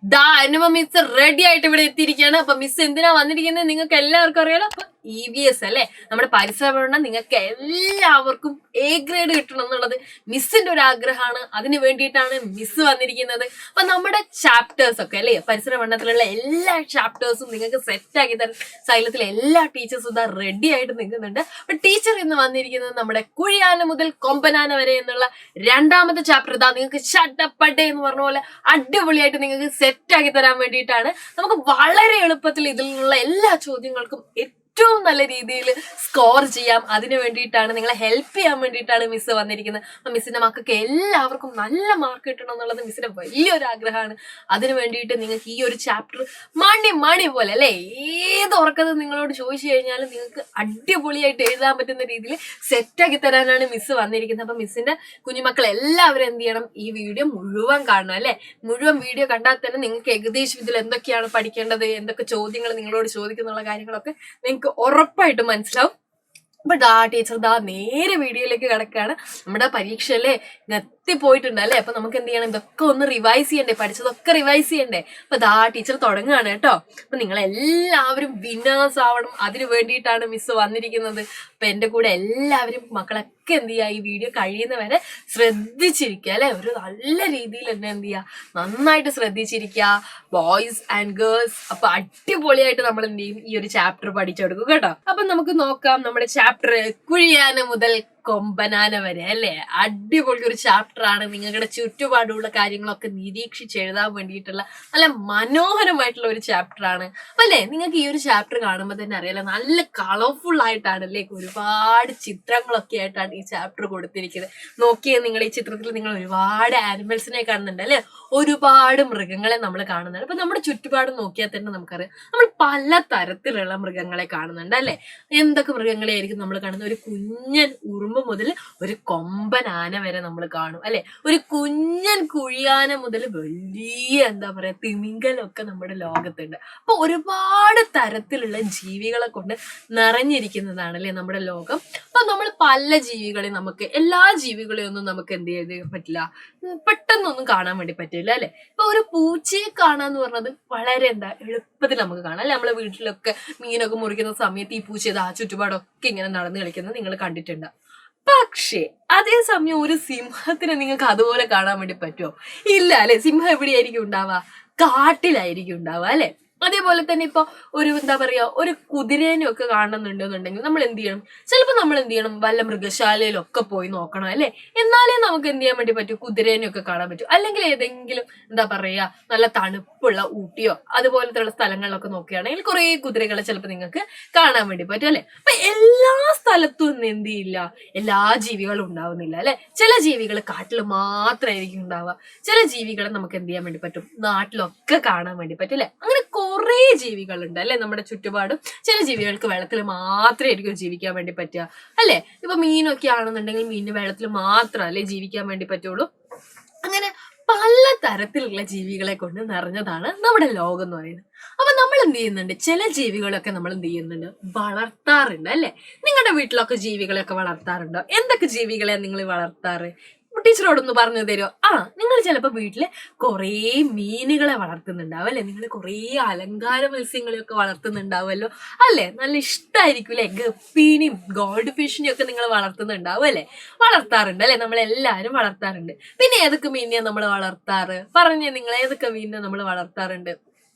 ദാ Anupa miss ready ആയിട്ട് ഇവിടെ എത്തിയിരിക്കുകയാണ്. അപ്പൊ മിസ് എന്തിനാ വന്നിരിക്കുന്നത് നിങ്ങൾക്ക് എല്ലാവർക്കും അറിയാലോ. അപ്പൊ EVS അല്ലെ, നമ്മുടെ പരിസര പഠനം നിങ്ങൾക്ക് എല്ലാവർക്കും A ഗ്രേഡ് കിട്ടണം എന്നുള്ളത് മിസ്സിന്റെ ഒരു ആഗ്രഹമാണ്. അതിന് വേണ്ടിയിട്ടാണ് മിസ് വന്നിരിക്കുന്നത്. അപ്പൊ നമ്മുടെ ചാപ്റ്റേഴ്സ് ഒക്കെ അല്ലെ, പരിസര പഠനത്തിലുള്ള എല്ലാ ചാപ്റ്റേഴ്സും നിങ്ങൾക്ക് സെറ്റ് ആക്കി തരാൻ സൈലത്തിലെ എല്ലാ ടീച്ചേഴ്സും ഇതാ റെഡി ആയിട്ട് നിൽക്കുന്നുണ്ട്. അപ്പൊ ടീച്ചർ ഇന്ന് വന്നിരിക്കുന്നത് നമ്മുടെ കുഴിയാന മുതൽ കൊമ്പനാന വരെ എന്നുള്ള രണ്ടാമത്തെ ചാപ്റ്റർ ഇതാ നിങ്ങൾക്ക് ഷട്ടപ്പട്ടെ എന്ന് പറഞ്ഞ പോലെ അടിപൊളിയായിട്ട് നിങ്ങൾക്ക് സെറ്റ് ആക്കി തരാൻ വേണ്ടിയിട്ടാണ്. നമുക്ക് വളരെ എളുപ്പത്തിൽ ഇതിൽ നിന്നുള്ള എല്ലാ ചോദ്യങ്ങൾക്കും ഏറ്റവും നല്ല രീതിയിൽ സ്കോർ ചെയ്യാം. അതിനു വേണ്ടിയിട്ടാണ്, നിങ്ങളെ ഹെൽപ്പ് ചെയ്യാൻ വേണ്ടിയിട്ടാണ് മിസ് വന്നിരിക്കുന്നത്. അപ്പൊ മിസ്സിന്റെ മക്കൾക്ക് എല്ലാവർക്കും നല്ല മാർക്ക് കിട്ടണം എന്നുള്ളത് മിസ്സിന്റെ വലിയൊരു ആഗ്രഹമാണ്. അതിനു വേണ്ടിയിട്ട് നിങ്ങൾക്ക് ഈ ഒരു ചാപ്റ്റർ മണി പോലെ അല്ലെ, ഏത് ഉറക്കത് നിങ്ങളോട് ചോദിച്ചു കഴിഞ്ഞാലും നിങ്ങൾക്ക് അടിപൊളിയായിട്ട് എഴുതാൻ പറ്റുന്ന രീതിയിൽ സെറ്റാക്കി തരാനാണ് മിസ് വന്നിരിക്കുന്നത്. അപ്പൊ മിസ്സിന്റെ കുഞ്ഞുമക്കൾ എല്ലാവരും എന്ത് ചെയ്യണം, ഈ വീഡിയോ മുഴുവൻ കാണണം അല്ലെ. മുഴുവൻ വീഡിയോ കണ്ടാൽ തന്നെ നിങ്ങൾക്ക് ഏകദേശം ഇതിൽ എന്തൊക്കെയാണ് പഠിക്കേണ്ടത്, എന്തൊക്കെ ചോദ്യങ്ങൾ നിങ്ങളോട് ചോദിക്കുന്നുള്ള കാര്യങ്ങളൊക്കെ നിങ്ങൾക്ക് ഉറപ്പായിട്ട് മനസ്സിലാവും. അപ്പൊ ടീച്ചർ നേരെ വീഡിയോയിലേക്ക് കിടക്കുകയാണ്. നമ്മുടെ പരീക്ഷയിലെ എത്തിപ്പോയിട്ടുണ്ട് അല്ലെ. അപ്പൊ നമുക്ക് എന്ത് ചെയ്യണം, ഇതൊക്കെ ഒന്ന് റിവൈസ് ചെയ്യണ്ടേ, പഠിച്ചതൊക്കെ റിവൈസ് ചെയ്യണ്ടേ. അപ്പൊ ടീച്ചർ തുടങ്ങുകയാണ് കേട്ടോ. അപ്പൊ നിങ്ങളെല്ലാവരും വിന്നേഴ്സ് ആവണം, അതിനു വേണ്ടിയിട്ടാണ് മിസ് വന്നിരിക്കുന്നത്. അപ്പൊ എന്റെ കൂടെ എല്ലാവരും മക്കളൊക്കെ എന്ത് ചെയ്യുക, ഈ വീഡിയോ കഴിയുന്നവരെ ശ്രദ്ധിച്ചിരിക്കുക അല്ലെ. ഒരു നല്ല രീതിയിൽ തന്നെ എന്ത് ചെയ്യുക, നന്നായിട്ട് ശ്രദ്ധിച്ചിരിക്കുക ബോയ്സ് ആൻഡ് ഗേൾസ്. അപ്പൊ അടിപൊളിയായിട്ട് നമ്മൾ എന്ത് ചെയ്യും, ഈ ഒരു ചാപ്റ്റർ പഠിച്ചെടുക്കും കേട്ടോ. അപ്പൊ നമുക്ക് നോക്കാം നമ്മുടെ ചാപ്റ്റർ കുഴിയാന മുതൽ കൊമ്പനാന വരെ അല്ലെ. അടിപൊളി ഒരു ചാപ്റ്റർ ആണ്. നിങ്ങളുടെ ചുറ്റുപാടുള്ള കാര്യങ്ങളൊക്കെ നിരീക്ഷിച്ച് എഴുതാൻ വേണ്ടിയിട്ടുള്ള നല്ല മനോഹരമായിട്ടുള്ള ഒരു ചാപ്റ്റർ ആണ്. അപ്പൊ അല്ലെ, നിങ്ങൾക്ക് ഈ ഒരു ചാപ്റ്റർ കാണുമ്പോൾ തന്നെ അറിയാലോ, നല്ല കളർഫുൾ ആയിട്ടാണ് അല്ലേ, ഒരുപാട് ചിത്രങ്ങളൊക്കെ ആയിട്ടാണ് ഈ ചാപ്റ്റർ കൊടുത്തിരിക്കുന്നത്. നോക്കിയേ, നിങ്ങൾ ഈ ചിത്രത്തിൽ നിങ്ങൾ ഒരുപാട് ആനിമൽസിനെ കാണുന്നുണ്ട് അല്ലെ, ഒരുപാട് മൃഗങ്ങളെ നമ്മൾ കാണുന്നുണ്ട്. അപ്പൊ നമ്മുടെ ചുറ്റുപാടും നോക്കിയാൽ തന്നെ നമുക്കറിയാം, നമ്മൾ പല തരത്തിലുള്ള മൃഗങ്ങളെ കാണുന്നുണ്ട് അല്ലെ. എന്തൊക്കെ മൃഗങ്ങളെ ആയിരിക്കും നമ്മൾ കാണുന്നത്, ഒരു കുഞ്ഞൻ ഉറുമ്പ് മുതൽ ഒരു കൊമ്പൻ ആന വരെ നമ്മൾ കാണും അല്ലെ. ഒരു കുഞ്ഞൻ കുഴിയാന മുതൽ വലിയ എന്താ പറയാ തിമിംഗലൊക്കെ നമ്മുടെ ലോകത്തുണ്ട്. അപ്പൊ ഒരുപാട് തരത്തിലുള്ള ജീവികളെ കൊണ്ട് നിറഞ്ഞിരിക്കുന്നതാണ് അല്ലെ നമ്മുടെ ലോകം. അപ്പൊ നമ്മൾ പല ജീവികളെ, നമുക്ക് എല്ലാ ജീവികളെയും ഒന്നും നമുക്ക് എന്ത് ചെയ്യാൻ പറ്റില്ല, പെട്ടെന്നൊന്നും കാണാൻ വേണ്ടി പറ്റില്ല അല്ലെ. ഇപ്പൊ ഒരു പൂച്ചയെ കാണാന്ന് പറഞ്ഞത് വളരെ എളുപ്പത്തിൽ നമുക്ക് കാണാം അല്ലെ. നമ്മളെ വീട്ടിലൊക്കെ മീനൊക്കെ മുറിക്കുന്ന സമയത്ത് ഈ പൂച്ച ചുറ്റുപാടൊക്കെ ഇങ്ങനെ നടന്നു കളിക്കുന്നത് നിങ്ങൾ കണ്ടിട്ടുണ്ട്. പക്ഷേ അതേസമയം ഒരു സിംഹത്തിനെ നിങ്ങൾക്ക് അതുപോലെ കാണാൻ വേണ്ടി പറ്റുമോ? ഇല്ല അല്ലെ. സിംഹം എവിടെയായിരിക്കും ഉണ്ടാവുക, കാട്ടിലായിരിക്കും ഉണ്ടാവുക അല്ലെ. അതേപോലെ തന്നെ ഇപ്പൊ ഒരു എന്താ പറയാ, ഒരു കുതിരേനെ ഒക്കെ കാണുന്നുണ്ടെന്നുണ്ടെങ്കിൽ നമ്മൾ എന്ത് ചെയ്യണം, ചിലപ്പോൾ നമ്മൾ എന്ത് ചെയ്യണം, വല്ല മൃഗശാലയിലൊക്കെ പോയി നോക്കണം അല്ലെ. എന്നാലേ നമുക്ക് എന്ത് ചെയ്യാൻ വേണ്ടി പറ്റൂ, കുതിരേനെ ഒക്കെ കാണാൻ പറ്റും. അല്ലെങ്കിൽ ഏതെങ്കിലും എന്താ പറയാ നല്ല തണുപ്പുള്ള ഊട്ടിയോ അതുപോലത്തെ ഉള്ള സ്ഥലങ്ങളിലൊക്കെ നോക്കുകയാണെങ്കിൽ കുറെ കുതിരകളെ ചിലപ്പോൾ നിങ്ങൾക്ക് കാണാൻ വേണ്ടി പറ്റും അല്ലെ. അപ്പൊ എല്ലാ സ്ഥലത്തും ഒന്നും എന്ത് ചെയ്യില്ല, എല്ലാ ജീവികളും ഉണ്ടാവുന്നില്ല അല്ലെ. ചില ജീവികൾ കാട്ടിൽ മാത്രമായിരിക്കും ഉണ്ടാവുക, ചില ജീവികളെ നമുക്ക് എന്ത് ചെയ്യാൻ വേണ്ടി പറ്റും, നാട്ടിലൊക്കെ കാണാൻ വേണ്ടി പറ്റും അല്ലെ. അങ്ങനെ കുറെ ജീവികളുണ്ട് അല്ലെ നമ്മുടെ ചുറ്റുപാടും. ചില ജീവികൾക്ക് വെള്ളത്തിൽ മാത്രമായിരിക്കും ജീവിക്കാൻ വേണ്ടി പറ്റുക അല്ലെ. ഇപ്പൊ മീനൊക്കെ ആണെന്നുണ്ടെങ്കിൽ മീനിന് വെള്ളത്തിൽ മാത്രം അല്ലെ ജീവിക്കാൻ വേണ്ടി പറ്റുള്ളൂ. അങ്ങനെ പല തരത്തിലുള്ള ജീവികളെ കൊണ്ട് നിറഞ്ഞതാണ് നമ്മുടെ ലോകം എന്ന് പറയുന്നത്. അപ്പൊ നമ്മൾ എന്ത് ചെയ്യുന്നുണ്ട്, ചില ജീവികളൊക്കെ നമ്മൾ എന്ത് ചെയ്യുന്നുണ്ട്, വളർത്താറുണ്ട് അല്ലെ. നിങ്ങളുടെ വീട്ടിലൊക്കെ ജീവികളെയൊക്കെ വളർത്താറുണ്ടോ? എന്തൊക്കെ ജീവികളെയാണ് നിങ്ങൾ വളർത്താറ്? ടീച്ചറോടൊന്ന് പറഞ്ഞു തരുമോ? നിങ്ങൾ ചിലപ്പോൾ വീട്ടില് കുറേ മീനുകളെ വളർത്തുന്നുണ്ടാവും അല്ലെ. നിങ്ങൾ കുറേ അലങ്കാര മത്സ്യങ്ങളെയൊക്കെ വളർത്തുന്നുണ്ടാവുമല്ലോ അല്ലെ. നല്ല ഇഷ്ടമായിരിക്കും അല്ലെ. ഗപ്പീനെയും ഗോൾഡ് ഫിഷിനെയും ഒക്കെ നിങ്ങൾ വളർത്തുന്നുണ്ടാവും അല്ലെ. വളർത്താറുണ്ട് അല്ലെ, നമ്മളെല്ലാവരും വളർത്താറുണ്ട്. പിന്നെ ഏതൊക്കെ മീനിനെയാണ് നമ്മൾ വളർത്താറ്? പറഞ്ഞേ, നിങ്ങൾ ഏതൊക്കെ മീനിനെ നമ്മൾ വളർത്താറുണ്ട്?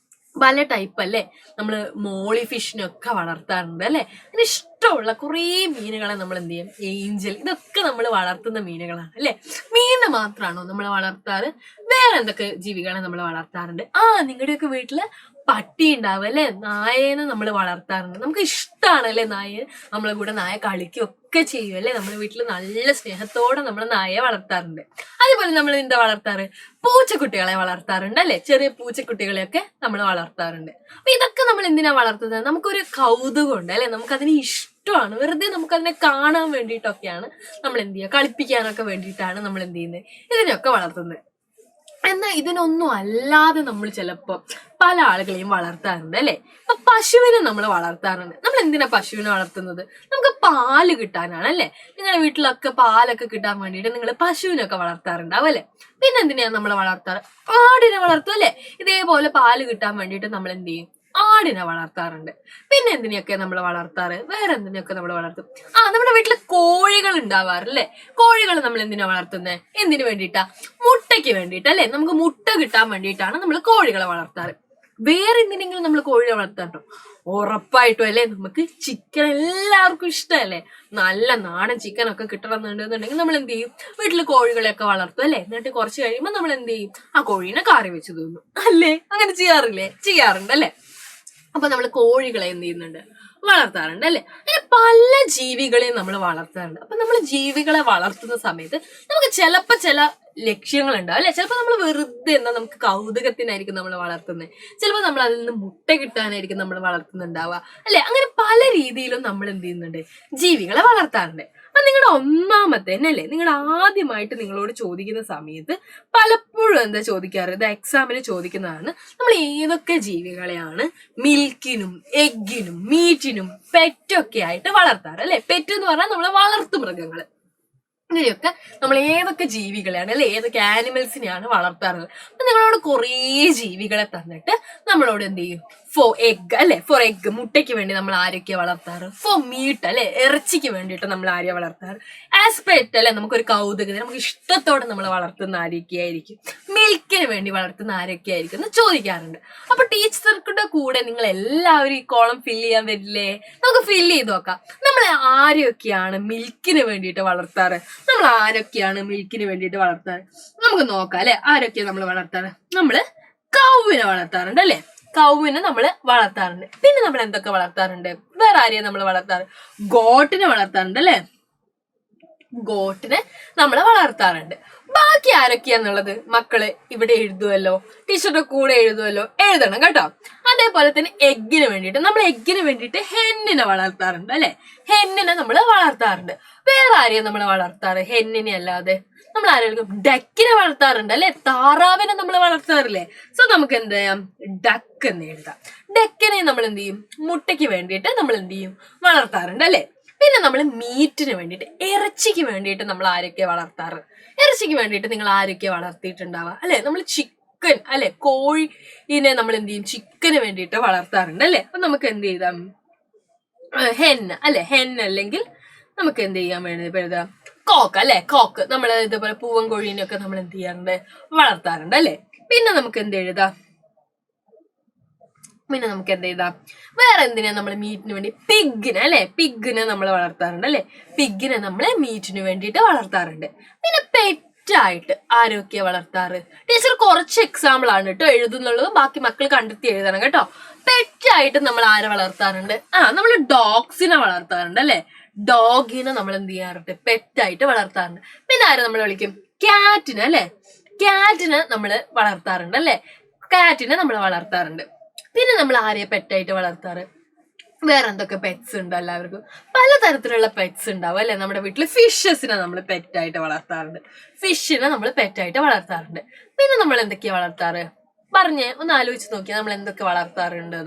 പല ടൈപ്പ് അല്ലെ. നമ്മള് മോളി ഫിഷിനൊക്കെ വളർത്താറുണ്ട് അല്ലെ. അതിന് ഇഷ്ടമുള്ള കുറേ മീനുകളെ നമ്മൾ എന്ത് ചെയ്യും, ഏഞ്ചൽ, ഇതൊക്കെ നമ്മൾ വളർത്തുന്ന മീനുകളാണ് അല്ലെ. മീനിനെ മാത്രമാണോ നമ്മൾ വളർത്താറ്? വേറെ എന്തൊക്കെ ജീവികളെ നമ്മൾ വളർത്താറുണ്ട്? നിങ്ങളുടെയൊക്കെ വീട്ടില് പട്ടി ഉണ്ടാവും അല്ലെ, നായേനെ നമ്മൾ വളർത്താറുണ്ട്. നമുക്ക് ഇഷ്ടമാണ് അല്ലെ നായ, നമ്മളെ കൂടെ നായ കളിക്കുകയൊക്കെ ചെയ്യും അല്ലെ. നമ്മുടെ വീട്ടിൽ നല്ല സ്നേഹത്തോടെ നമ്മൾ നായയെ വളർത്താറുണ്ട്. അതേപോലെ നമ്മൾ എന്താ വളർത്താറ്, പൂച്ചക്കുട്ടികളെ വളർത്താറുണ്ട് അല്ലെ. ചെറിയ പൂച്ചക്കുട്ടികളെയൊക്കെ നമ്മൾ വളർത്താറുണ്ട്. അപ്പൊ ഇതൊക്കെ നമ്മൾ എന്തിനാ വളർത്തുന്നത്, നമുക്കൊരു കൗതുകം ഉണ്ട് അല്ലെ, നമുക്കതിന് ഇഷ്ടമാണ്. വെറുതെ നമുക്കതിനെ കാണാൻ വേണ്ടിയിട്ടൊക്കെയാണ് നമ്മൾ എന്ത് ചെയ്യുക, കളിപ്പിക്കാനൊക്കെ വേണ്ടിയിട്ടാണ് നമ്മൾ എന്ത് ചെയ്യുന്നത്, ഇതിനെയൊക്കെ വളർത്തുന്നത്. എന്നാൽ ഇതിനൊന്നും അല്ലാതെ നമ്മൾ ചിലപ്പോൾ പല ആളുകളെയും വളർത്താറുണ്ട് അല്ലെ. ഇപ്പൊ പശുവിനെ നമ്മൾ വളർത്താറുണ്ട്. നമ്മൾ എന്തിനാ പശുവിനെ വളർത്തുന്നത്? നമുക്ക് പാല് കിട്ടാനാണ് അല്ലെ. നിങ്ങളുടെ വീട്ടിലൊക്കെ പാലൊക്കെ കിട്ടാൻ വേണ്ടിയിട്ട് നിങ്ങൾ പശുവിനൊക്കെ വളർത്താറുണ്ടാവും അല്ലെ. പിന്നെ എന്തിനാ നമ്മൾ വളർത്താറ്? ആടിനെ വളർത്തും അല്ലെ. ഇതേപോലെ പാല് കിട്ടാൻ വേണ്ടിയിട്ട് നമ്മൾ എന്ത് ചെയ്യും? ആടിനെ വളർത്താറുണ്ട്. പിന്നെ എന്തിനെയൊക്കെ നമ്മൾ വളർത്താറ്? വേറെ എന്തിനെയൊക്കെ നമ്മൾ വളർത്തും? നമ്മുടെ വീട്ടിൽ കോഴികൾ ഉണ്ടാവാറില്ലേ. കോഴികൾ നമ്മൾ എന്തിനാ വളർത്തുന്നത്? എന്തിനു വേണ്ടിയിട്ടാ? മുട്ടയ്ക്ക് വേണ്ടിയിട്ട് അല്ലെ. നമുക്ക് മുട്ട കിട്ടാൻ വേണ്ടിയിട്ടാണ് നമ്മൾ കോഴികളെ വളർത്താറ്. വേറെ എന്തിനെങ്കിലും നമ്മൾ കോഴിയെ വളർത്താറുണ്ടോ? ഉറപ്പായിട്ടും അല്ലെ. നമുക്ക് ചിക്കൻ എല്ലാവർക്കും ഇഷ്ടമല്ലേ. നല്ല നാടൻ ചിക്കൻ ഒക്കെ കിട്ടണമെന്നുണ്ടെന്നുണ്ടെങ്കിൽ നമ്മൾ എന്ത് ചെയ്യും? വീട്ടിൽ കോഴികളെയൊക്കെ വളർത്തും അല്ലെ. എന്നിട്ട് കുറച്ച് കഴിയുമ്പോൾ നമ്മൾ എന്ത് ചെയ്യും? ആ കോഴീനെ കറി വെച്ച് തിന്നും അല്ലേ. അങ്ങനെ ചെയ്യാറില്ലേ? ചെയ്യാറുണ്ട് അല്ലെ. അപ്പൊ നമ്മൾ കോഴികളെ എന്ത് ചെയ്യുന്നുണ്ട്? വളർത്താറുണ്ട് അല്ലെ. അങ്ങനെ പല ജീവികളെയും നമ്മൾ വളർത്താറുണ്ട്. അപ്പൊ നമ്മൾ ജീവികളെ വളർത്തുന്ന സമയത്ത് നമുക്ക് ചിലപ്പോ ചില ലക്ഷ്യങ്ങളുണ്ടാവും അല്ലെ. ചിലപ്പോൾ നമ്മൾ വെറുതെ നമുക്ക് കൗതുകത്തിനായിരിക്കും നമ്മൾ വളർത്തുന്നത്. ചിലപ്പോൾ നമ്മൾ അതിൽ നിന്ന് മുട്ട കിട്ടാനായിരിക്കും നമ്മൾ വളർത്തുന്നുണ്ടാവുക അല്ലെ. അങ്ങനെ പല രീതിയിലും നമ്മൾ എന്ത് ചെയ്യുന്നുണ്ട്? ജീവികളെ വളർത്താറുണ്ട്. അപ്പൊ നിങ്ങളുടെ ഒന്നാമത്തെ അല്ലേ, നിങ്ങൾ ആദ്യമായിട്ട് നിങ്ങളോട് ചോദിക്കുന്ന സമയത്ത് പലപ്പോഴും എന്താ ചോദിക്കാറ്? ഇത് എക്സാമിന് ചോദിക്കുന്നതാണ്. നമ്മൾ ഏതൊക്കെ ജീവികളെയാണ് മിൽക്കിനും എഗ്ഗിനും മീറ്റിനും പെറ്റൊക്കെ ആയിട്ട് വളർത്താറ് അല്ലെ. പെറ്റ് എന്ന് പറഞ്ഞാൽ നമ്മൾ വളർത്തു മൃഗങ്ങള്. ഇങ്ങനെയൊക്കെ നമ്മൾ ഏതൊക്കെ ജീവികളെയാണ് അല്ലെ, ഏതൊക്കെ ആനിമൽസിനെയാണ് വളർത്താറുള്ളത്. അപ്പൊ നിങ്ങളോട് കുറേ ജീവികളെ തന്നിട്ട് നമ്മളോട് എന്ത് ചെയ്യും? ഫോർ എഗ് അല്ലെ. ഫോർ എഗ് മുട്ടയ്ക്ക് വേണ്ടി നമ്മൾ ആരൊക്കെയാണ് വളർത്താറ്? ഫോർ മീറ്റ് അല്ലെ, ഇറച്ചിക്ക് വേണ്ടിയിട്ട് നമ്മൾ ആരെയാ വളർത്താറ്? ആസ് പെറ്റ് അല്ലെ, നമുക്കൊരു കൗതുകത്തിന് നമുക്ക് ഇഷ്ടത്തോടെ നമ്മൾ വളർത്തുന്ന ആരൊക്കെയായിരിക്കും? മിൽക്കിന് വേണ്ടി വളർത്തുന്ന ആരൊക്കെയായിരിക്കും എന്ന് ചോദിക്കാറുണ്ട്. അപ്പൊ ടീച്ചർക്കുടെ കൂടെ നിങ്ങൾ എല്ലാവരും ഈ കോളം ഫില്ല് ചെയ്യാൻ വരില്ലേ? നമുക്ക് ഫില്ല് ചെയ്ത് നോക്കാം. നമ്മൾ ആരെയൊക്കെയാണ് മിൽക്കിന് വേണ്ടിയിട്ട് വളർത്താറ്? നമ്മൾ ആരൊക്കെയാണ് മിൽക്കിന് വേണ്ടിയിട്ട് വളർത്താറ്? നമുക്ക് നോക്കാം അല്ലെ. ആരൊക്കെയാണ് നമ്മൾ വളർത്താറ്? നമ്മള് കൗവിനെ വളർത്താറുണ്ട് അല്ലെ. കൗവിനെ നമ്മൾ വളർത്താറുണ്ട്. പിന്നെ നമ്മൾ എന്തൊക്കെ വളർത്താറുണ്ട്? വേറെ ആരെയും നമ്മൾ വളർത്താറ്? ഗോട്ടിനെ വളർത്താറുണ്ട് അല്ലെ. ഗോട്ടിനെ നമ്മൾ വളർത്താറുണ്ട്. ബാക്കി ആരൊക്കെയാന്നുള്ളത് മക്കള് ഇവിടെ എഴുതുമല്ലോ, ടീച്ചറുടെ കൂടെ എഴുതുമല്ലോ, എഴുതണം കേട്ടോ. അതേപോലെ തന്നെ എഗ്ഗിന് വേണ്ടിയിട്ട് ഹെന്നിനെ വളർത്താറുണ്ട് അല്ലെ. ഹെന്നിനെ നമ്മൾ വളർത്താറുണ്ട്. വേറെ ആരെയും നമ്മൾ വളർത്താറ്? ഹെന്നിനെ അല്ലാതെ നമ്മൾ ആരെങ്കിലും ഡക്കിനെ വളർത്താറുണ്ട് അല്ലെ. താറാവിനെ നമ്മൾ വളർത്താറില്ലേ. സോ നമുക്ക് എന്ത് ചെയ്യാം? ഡക്ക് എന്ന് എഴുതാം. ഡക്കിനെ നമ്മൾ എന്ത് ചെയ്യും? മുട്ടയ്ക്ക് വേണ്ടിയിട്ട് നമ്മൾ എന്ത് ചെയ്യും? വളർത്താറുണ്ട് അല്ലെ. പിന്നെ നമ്മൾ മീറ്റിന് വേണ്ടിയിട്ട്, ഇറച്ചിക്ക് വേണ്ടിയിട്ട് നമ്മൾ ആരൊക്കെ വളർത്താറ്? ഇറച്ചിക്ക് വേണ്ടിയിട്ട് നിങ്ങൾ ആരൊക്കെ വളർത്തിയിട്ടുണ്ടാവുക അല്ലെ. നമ്മൾ ചിക്കൻ അല്ലെ, കോഴിനെ നമ്മൾ എന്ത് ചെയ്യും? ചിക്കന് വേണ്ടിയിട്ട് വളർത്താറുണ്ട് അല്ലെ. അപ്പൊ നമുക്ക് എന്ത് ചെയ്താം? ഹെൻ അല്ലെ. ഹെൻ അല്ലെങ്കിൽ നമുക്ക് എന്ത് ചെയ്യാൻ വേണ്ടി എഴുതാം? കോക്ക് അല്ലെ. കോക്ക് നമ്മൾ ഇതുപോലെ പൂവൻ കോഴീനെയൊക്കെ നമ്മൾ എന്ത് ചെയ്യാറുണ്ട്? വളർത്താറുണ്ട് അല്ലെ. പിന്നെ നമുക്ക് എന്ത് എഴുതാം? വേറെ എന്തിനാ നമ്മൾ മീറ്റിന് വേണ്ടി? പിഗിനെ അല്ലെ. പിഗിനെ നമ്മൾ വളർത്താറുണ്ട് അല്ലെ. പിഗിനെ നമ്മൾ മീറ്റിന് വേണ്ടിയിട്ട് വളർത്താറുണ്ട്. പിന്നെ പെറ്റായിട്ട് ആരൊക്കെയാ വളർത്താറ്? ടീച്ചർ കുറച്ച് എക്സാമ്പിൾ ആണ് കേട്ടോ എഴുതുന്നുള്ളത്, ബാക്കി മക്കൾ കണ്ടെത്തി എഴുതണം കേട്ടോ. പെറ്റായിട്ട് നമ്മൾ ആരെ വളർത്താറുണ്ട്? നമ്മൾ ഡോഗ്സിനെ വളർത്താറുണ്ട് അല്ലെ. ഡോഗിനെ നമ്മൾ എന്ത് ചെയ്യാറുണ്ട്? പെറ്റായിട്ട് വളർത്താറുണ്ട്. പിന്നെ ആരെ നമ്മൾ വിളിക്കും? ക്യാറ്റിനെ അല്ലെ. ക്യാറ്റിനെ നമ്മൾ വളർത്താറുണ്ട് അല്ലെ. കാറ്റിനെ നമ്മൾ വളർത്താറുണ്ട്. പിന്നെ നമ്മൾ ആരെയാ പെറ്റായിട്ട് വളർത്താറ്? വേറെ എന്തൊക്കെ പെറ്റ്സ് ഉണ്ട്? എല്ലാവർക്കും പലതരത്തിലുള്ള പെറ്റ്സ് ഉണ്ടാവും അല്ലെ. നമ്മുടെ വീട്ടിൽ ഫിഷസിനെ നമ്മൾ പെറ്റായിട്ട് വളർത്താറുണ്ട്. ഫിഷിനെ നമ്മൾ പെറ്റായിട്ട് വളർത്താറുണ്ട്. പിന്നെ നമ്മൾ എന്തൊക്കെയാ വളർത്താറ്? പറഞ്ഞേ, ഒന്ന് ആലോചിച്ച് നോക്കിയാൽ നമ്മൾ എന്തൊക്കെ വളർത്താറുണ്ട്